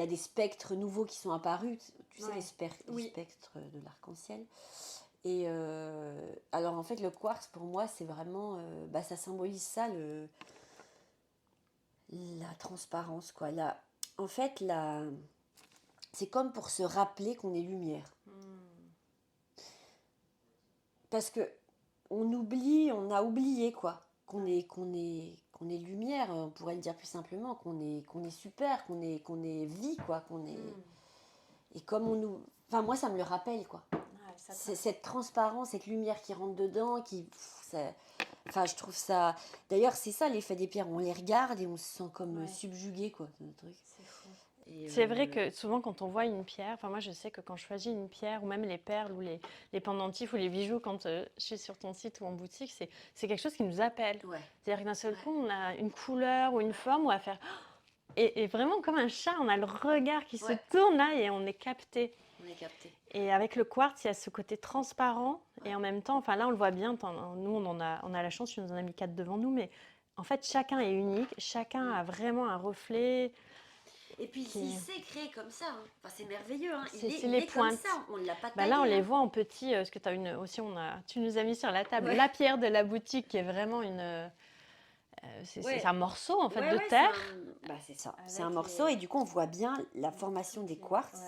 B: a des spectres nouveaux qui sont apparus. Tu sais, les spectres de l'arc-en-ciel. Et alors, en fait, le quartz, pour moi, c'est vraiment... ça symbolise ça, la transparence, quoi. En fait, c'est comme pour se rappeler qu'on est lumière. Parce que on a oublié, quoi, qu'on est lumière. On pourrait le dire plus simplement, qu'on est super, qu'on est vie, quoi, qu'on est. Et comme enfin, moi, ça me le rappelle, quoi. C'est cette transparence, cette lumière qui rentre dedans, enfin, je trouve ça. D'ailleurs, c'est ça l'effet des pierres. On les regarde et on se sent comme subjugué, quoi. C'est un truc.
D: C'est fou.
C: C'est vrai que souvent quand on voit une pierre, enfin moi je sais que quand je choisis une pierre ou même les perles ou les pendentifs ou les bijoux quand je suis sur ton site ou en boutique, c'est quelque chose qui nous appelle.
B: Ouais.
C: C'est-à-dire que d'un seul coup on a une couleur ou une forme où on va faire et vraiment comme un chat, on a le regard qui se tourne là et on est capté.
B: On est capté.
C: Et avec le quartz, il y a ce côté transparent et en même temps, enfin là on le voit bien, nous on a la chance, tu nous en as mis 4 devant nous, mais en fait chacun est unique, chacun a vraiment un reflet.
B: Et puis il s'est créé comme ça, hein. Enfin, c'est merveilleux, hein.
C: C'est
B: il
C: les
B: est
C: pointes.
B: comme ça, on ne l'a pas taillé.
C: Là on les voit en petit, parce que tu nous as mis sur la table la pierre de la boutique qui est vraiment c'est un morceau en fait de terre.
B: C'est ça, c'est un morceau et du coup on voit bien la formation des quartz.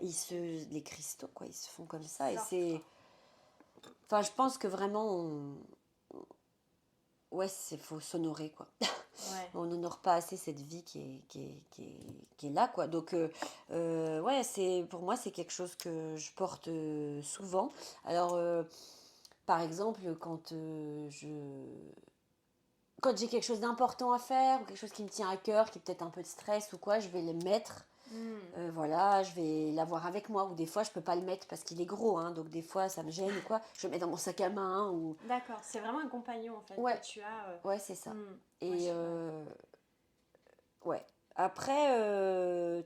B: Les cristaux, quoi, ils se font comme ça et c'est... Enfin, je pense que vraiment, faut s'honorer, quoi. On n'honore pas assez cette vie qui est là, quoi. Donc, pour moi, c'est quelque chose que je porte souvent. Alors, par exemple, quand j'ai quelque chose d'important à faire ou quelque chose qui me tient à cœur, qui est peut-être un peu de stress ou quoi, je vais le mettre. Je vais l'avoir avec moi. Ou des fois, je peux pas le mettre parce qu'il est gros, hein, donc des fois, ça me gêne ou quoi. Je le mets dans mon sac à main. Ou...
D: D'accord, c'est vraiment un compagnon en fait que tu as.
B: Ouais, c'est ça. Et après,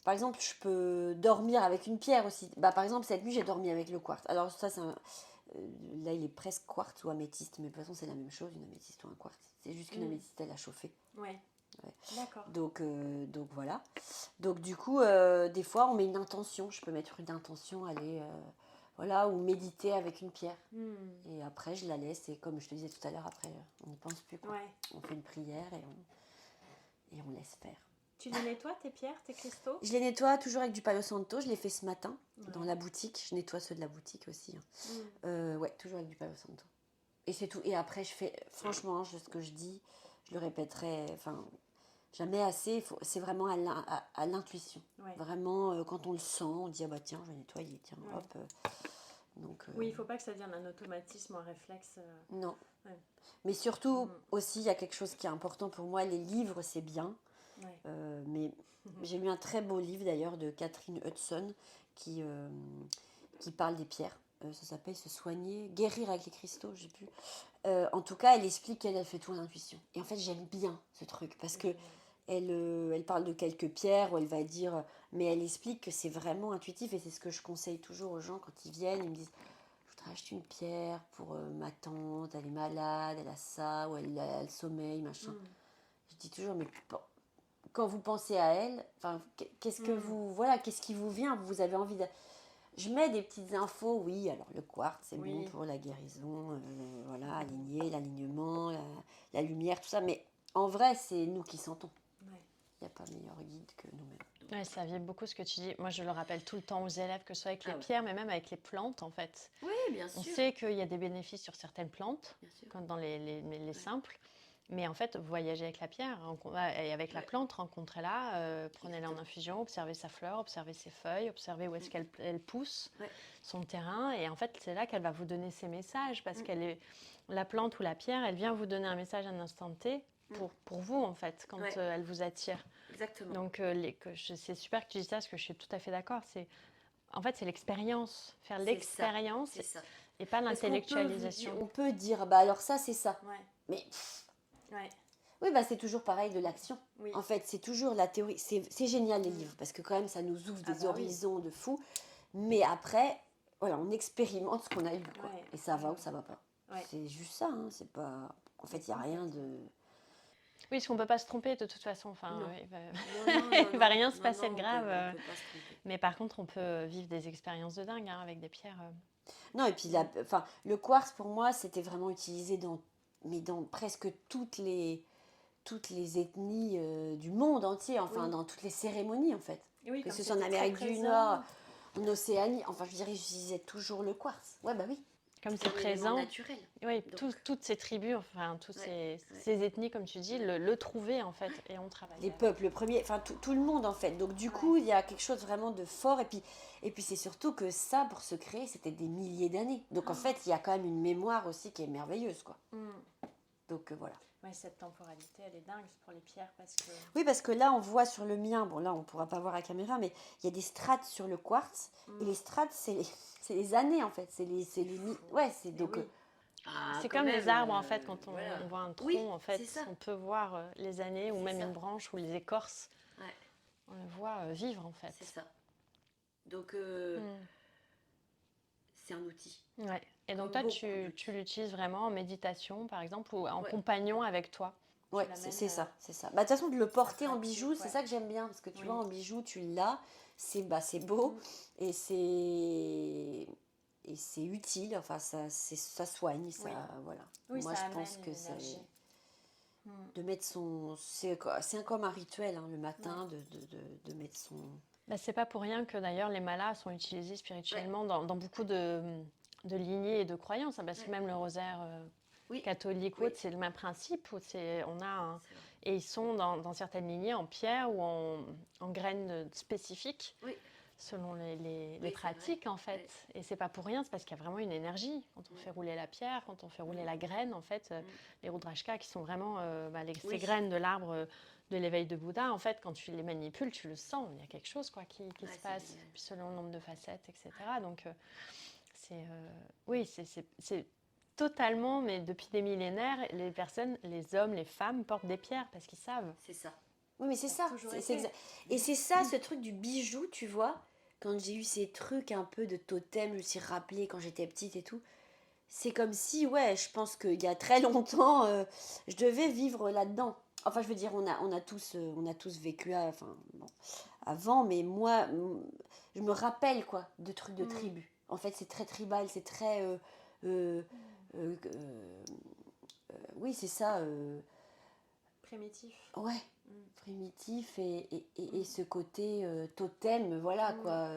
B: par exemple, je peux dormir avec une pierre aussi. Par exemple, cette nuit, j'ai dormi avec le quartz. Alors ça, là, il est presque quartz ou améthyste, mais de toute façon, c'est la même chose, une améthyste ou un quartz. C'est juste qu'une améthyste, elle a chauffé.
D: Ouais. D'accord.
B: Donc voilà. Donc du coup, des fois, on met une intention. Je peux mettre une intention, aller, ou méditer avec une pierre. Et après, je la laisse. Et comme je te disais tout à l'heure, après, on n'y pense plus, quoi. On fait une prière et on laisse faire.
D: Tu les nettoies, tes pierres, tes cristaux?
B: Je les nettoie toujours avec du Palo Santo. Je l'ai fait ce matin dans la boutique. Je nettoie ceux de la boutique aussi. Toujours avec du Palo Santo. Et c'est tout. Et après, je fais, franchement, ce que je dis, je le répéterai, jamais assez. C'est vraiment à l'intuition. Vraiment, quand on le sent, on dit, tiens, je vais nettoyer, tiens, hop. Donc,
D: oui, il ne faut pas que ça devienne un automatisme, un réflexe.
B: Non. Mais surtout, aussi, il y a quelque chose qui est important pour moi. Les livres, c'est bien. Mais j'ai lu un très beau livre d'ailleurs de Catherine Hudson qui parle des pierres. Ça s'appelle Se soigner, guérir avec les cristaux, je sais plus. En tout cas, elle explique qu'elle fait tout à l'intuition. Et en fait, j'aime bien ce truc parce que elle parle de quelques pierres où elle va dire, mais elle explique que c'est vraiment intuitif et c'est ce que je conseille toujours aux gens quand ils viennent. Ils me disent, je voudrais acheter une pierre pour ma tante, elle est malade, elle a ça, ou elle a le sommeil, machin. Je dis toujours, mais quand vous pensez à elle, qu'est-ce qui vous vient? Vous avez envie de... Je mets des petites infos, oui, alors le quartz, c'est bon pour la guérison, aligner, l'alignement, la lumière, tout ça, mais en vrai, c'est nous qui sentons. Il n'y a pas meilleur guide que nous-mêmes.
C: Ouais, ça vibre beaucoup ce que tu dis. Moi, je le rappelle tout le temps aux élèves, que ce soit avec les pierres, mais même avec les plantes, en fait.
B: Oui, bien sûr.
C: On sait qu'il y a des bénéfices sur certaines plantes, comme dans les simples. Mais en fait, voyagez avec la pierre et avec la plante, rencontrez-la, prenez-la en infusion, observez sa fleur, observez ses feuilles, observez où est-ce qu'elle pousse, son terrain. Et en fait, c'est là qu'elle va vous donner ses messages, parce la plante ou la pierre, elle vient vous donner un message à un instant T pour vous, en fait, quand elle vous attire.
B: Exactement.
C: Donc, c'est super que tu dises ça, parce que je suis tout à fait d'accord. En fait, c'est l'expérience, faire l'expérience et pas l'intellectualisation.
B: On peut dire, alors ça, c'est ça. Mais... Oui, c'est toujours pareil de l'action. En fait, c'est toujours la théorie. C'est génial les livres, parce que quand même, ça nous ouvre des horizons de fou. Mais après, on expérimente ce qu'on a lu, quoi. Et ça va ou ça va pas. C'est juste ça, hein. C'est pas... En fait, il n'y a rien de...
C: Oui, parce qu'on ne peut pas se tromper de toute façon. Enfin, il va rien se passer de grave.
B: On peut pas se tromper.
C: Mais par contre, on peut vivre des expériences de dingue avec des pierres.
B: Non, et puis le quartz, pour moi, c'était vraiment utilisé dans presque toutes les toutes les ethnies du monde entier, enfin dans toutes les cérémonies en fait.
D: Oui,
B: Que
D: comme
B: ce soit en
D: c'était très
B: Amérique du
D: présent.
B: Nord, en Océanie, enfin je veux dire, ils utilisaient toujours le quartz. Ouais, bah oui.
C: Comme
B: C'est
C: c'est
B: un élément
C: présent.
B: naturel.
C: Oui,
B: Donc,
C: toutes ces tribus, enfin, toutes
B: ouais.
C: ces ethnies, comme tu dis, le trouvaient en fait, et on travaillait.
B: Les peuples, le premier, enfin tout le monde en fait. Donc du coup, il y a quelque chose vraiment de fort. Et puis c'est surtout que ça, pour se créer, c'était des milliers d'années. Donc en fait, il y a quand même une mémoire aussi qui est merveilleuse, quoi. Donc voilà.
D: Ouais, cette temporalité, elle est dingue pour les pierres parce que...
B: Oui, parce que là, on voit sur le mien, bon là, on pourra pas voir à caméra, mais il y a des strates sur le quartz. Et les strates, c'est les années en fait. Ouais, c'est donc...
D: oui.
C: C'est comme les arbres en fait, quand
B: voilà.
C: on voit un tronc,
B: Oui,
C: en fait,
B: c'est ça.
C: on peut voir les années ou
B: C'est
C: même
B: ça.
C: une branche ou les écorces.
B: Ouais,
C: On le voit vivre en fait.
B: c'est ça. Donc
C: Mm.
B: c'est un outil.
C: Ouais. Et donc
B: Comme
C: toi,
B: beaucoup d'outils.
C: tu l'utilises vraiment en méditation, par exemple, ou en
B: Ouais.
C: compagnon avec toi.
B: Ouais,
D: l'amènes,
B: c'est ça, c'est ça. Bah, de toute façon, de le porter en
D: pratique,
B: bijoux, c'est
D: ouais.
B: ça que j'aime bien, parce que tu
D: Oui.
B: vois, en bijoux, tu l'as, c'est beau, et c'est utile, enfin, ça soigne, ça,
D: Oui.
B: voilà.
D: Oui,
B: Moi,
D: ça
B: je pense
D: amène
B: que
D: une
B: c'est
D: énergie.
B: de mettre c'est comme un rituel, hein, le matin, de mettre son...
C: Bah, c'est pas pour rien que d'ailleurs les malas sont utilisés spirituellement dans beaucoup de lignées et de croyances, hein, parce que même le rosaire
B: Oui,
C: catholique ou
B: oui.
C: autre, c'est le même principe. Où on a un-
B: C'est vrai.
C: et ils sont dans certaines lignées en pierre ou en graines spécifiques.
B: Oui.
C: Selon les
B: c'est
C: pratiques
B: vrai.
C: en fait.
B: Ouais.
C: Et c'est pas pour rien, c'est parce qu'il y a vraiment une énergie. Quand on fait rouler la pierre, quand on fait rouler la graine, en fait, les Rudrashkas qui sont vraiment ces graines de l'arbre de l'éveil de Bouddha, en fait, quand tu les manipules, tu le sens, il y a quelque chose quoi, qui se
B: c'est
C: passe,
B: génial.
C: puis selon le nombre de facettes, etc. Donc, oui, c'est totalement, mais depuis des millénaires, les personnes, les hommes, les femmes portent des pierres parce qu'ils savent.
B: C'est ça. Oui, mais c'est
D: Ça a
B: ça.
D: toujours
B: c'est
D: été.
B: exact. Et c'est ça, ce truc du bijou, tu vois. Quand j'ai eu ces trucs un peu de totem, je me suis rappelé quand j'étais petite et tout. C'est comme si, ouais, je pense qu'il y a très longtemps, je devais vivre là-dedans. Enfin, je veux dire, on a tous vécu enfin, bon, avant, mais moi, je me rappelle, quoi, de trucs de tribu. En fait, c'est très tribal, c'est très... euh, euh, euh, oui, c'est ça.
D: Primitif.
B: Ouais, primitif et ce côté totem, voilà quoi.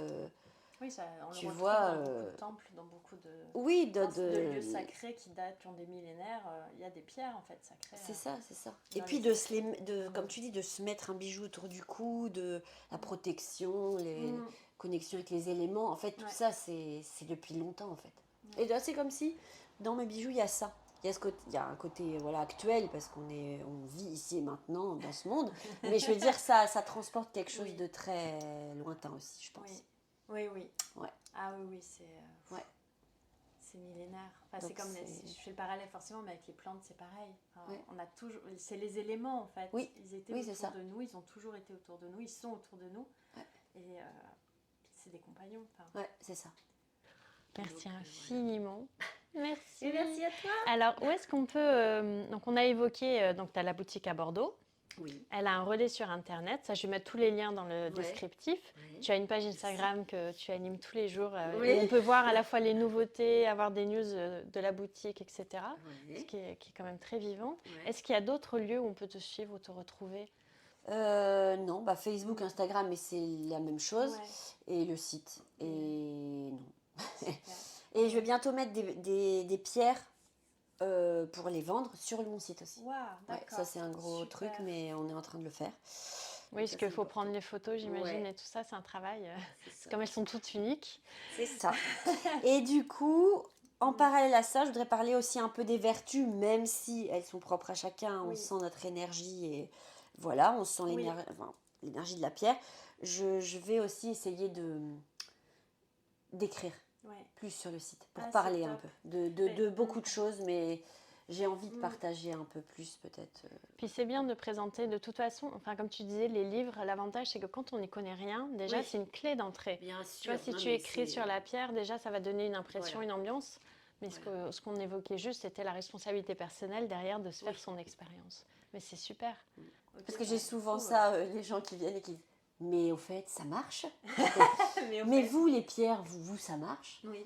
D: Oui, ça, on
B: Tu
D: le retrouve
B: vois,
D: dans beaucoup de temples, dans beaucoup de,
B: oui,
D: de lieux sacrés qui datent, qui ont des millénaires. Il y a des pierres en fait sacrées.
B: c'est ça, c'est ça. Et
D: dans
B: puis
D: les-
B: comme tu dis, de se mettre un bijou autour du cou, de la protection, les connexions avec les éléments. En fait, tout ça, c'est depuis longtemps en fait. Et là, c'est comme si dans mes bijoux, il y a ça. Il y a un côté voilà, actuel parce on vit ici et maintenant dans ce monde. Mais je veux dire, ça transporte quelque chose de très lointain aussi, je pense.
D: Oui, oui.
B: Ouais.
D: Ah oui, c'est
B: Ouais.
D: c'est millénaire. Enfin,
B: Donc
D: c'est comme
B: c'est-
D: je fais le parallèle forcément, mais avec les plantes, c'est pareil. Enfin,
B: Ouais.
D: on a toujours, c'est les éléments en fait.
B: Oui.
D: Ils étaient
B: Oui, c'est ça.
D: autour de nous, ils ont toujours été autour de nous, ils sont autour de nous.
B: Ouais.
D: Et c'est des compagnons. Enfin,
B: Ouais, c'est ça.
C: Merci
B: Donc,
C: infiniment. Merci.
B: Et merci à toi.
C: Alors, où est-ce qu'on peut... donc, on a évoqué, donc tu as la boutique à Bordeaux.
B: Oui.
C: Elle a un relais sur Internet. Ça, je vais mettre tous les liens dans le descriptif.
B: Ouais.
C: Tu as une page Instagram que tu animes tous les jours.
B: Oui.
C: Où on peut voir à la fois les nouveautés, avoir des news de la boutique, etc.
B: Ouais.
C: Ce qui est quand même très vivant.
B: Ouais.
C: Est-ce qu'il y a d'autres lieux où on peut te suivre ou te retrouver?
B: Non, bah Facebook, Instagram, mais c'est la même chose.
D: Ouais.
B: Et le site. Et non.
D: super.
B: Et je vais bientôt mettre des pierres pour les vendre sur mon site aussi.
D: Waouh,
B: Ouais,
D: d'accord.
B: ça c'est un gros
D: Super.
B: truc, mais on est en train de le faire.
C: Oui, parce
B: ça,
C: qu'il
B: c'est
C: faut
B: important.
C: prendre les photos, j'imagine,
B: Ouais.
C: et tout ça, c'est un travail.
B: C'est ça.
C: Comme elles sont toutes uniques.
B: C'est ça. Et du coup, en parallèle à ça, je voudrais parler aussi un peu des vertus, même si elles sont propres à chacun. On
D: Oui.
B: sent notre énergie et voilà, on sent l'énergie de la pierre. Je vais aussi essayer d'écrire
D: Ouais.
B: plus sur le site pour
D: Ah, c'est
B: parler un
D: top.
B: peu de beaucoup de choses, mais j'ai envie de partager un peu plus peut-être.
C: Puis c'est bien de présenter de toute façon, enfin comme tu disais, les livres, l'avantage c'est que quand on n'y connaît rien, déjà
B: Oui.
C: c'est une clé d'entrée.
B: Bien
C: Tu
B: sûr.
C: vois, si tu écris sur la pierre, déjà ça va donner une impression,
B: Voilà.
C: une ambiance. Mais ce qu'on évoquait juste, c'était la responsabilité personnelle derrière de se faire
B: Oui.
C: son expérience. Mais c'est super.
B: Parce que j'ai souvent ça, les gens qui viennent et qui disent mais au fait, ça marche.
D: Mais, au
B: Mais
D: fait,
B: vous, les pierres, vous, ça marche.
D: oui.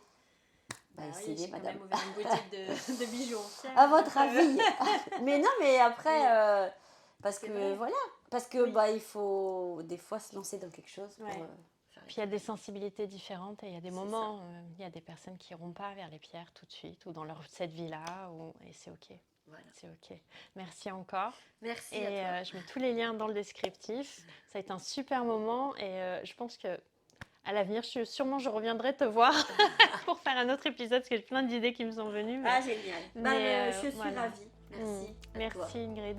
B: Bah,
D: Ah oui,
B: essayez,
D: j'ai quand
B: madame.
D: même ouvert une boutique de bijoux en pierre.
B: À votre
D: donc,
B: avis. Mais non, mais après, Parce
D: C'est
B: que
D: vrai.
B: voilà, parce que
D: Oui.
B: il faut des fois se lancer dans quelque chose pour
D: Ouais.
B: faire
C: Puis il y a des sensibilités différentes et il y a des
B: C'est
C: moments, il y a des personnes qui n'iront pas vers les pierres tout de suite ou dans cette vie-là, et c'est OK.
B: Voilà.
C: C'est OK. Merci encore.
B: Merci
C: Et
B: à toi.
C: je mets tous les liens dans le descriptif. Ça a été un super moment et je pense que à l'avenir, sûrement, je reviendrai te voir pour faire un autre épisode parce que j'ai plein d'idées qui me sont venues. Mais...
B: Ah, génial.
C: Mais,
B: je suis
C: voilà.
B: ravie. Merci. À toi.
C: Merci Ingrid.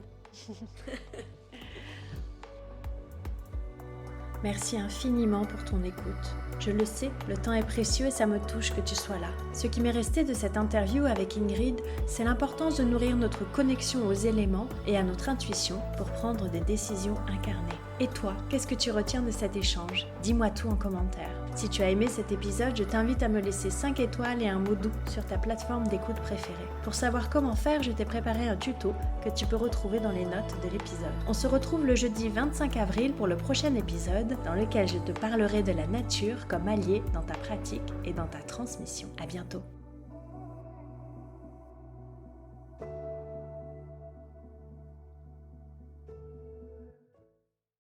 A: Merci infiniment pour ton écoute. Je le sais, le temps est précieux et ça me touche que tu sois là. Ce qui m'est resté de cette interview avec Ingrid, c'est l'importance de nourrir notre connexion aux éléments et à notre intuition pour prendre des décisions incarnées. Et toi, qu'est-ce que tu retiens de cet échange ? Dis-moi tout en commentaire. Si tu as aimé cet épisode, je t'invite à me laisser 5 étoiles et un mot doux sur ta plateforme d'écoute préférée. Pour savoir comment faire, je t'ai préparé un tuto que tu peux retrouver dans les notes de l'épisode. On se retrouve le jeudi 25 avril pour le prochain épisode dans lequel je te parlerai de la nature comme allié dans ta pratique et dans ta transmission. À bientôt.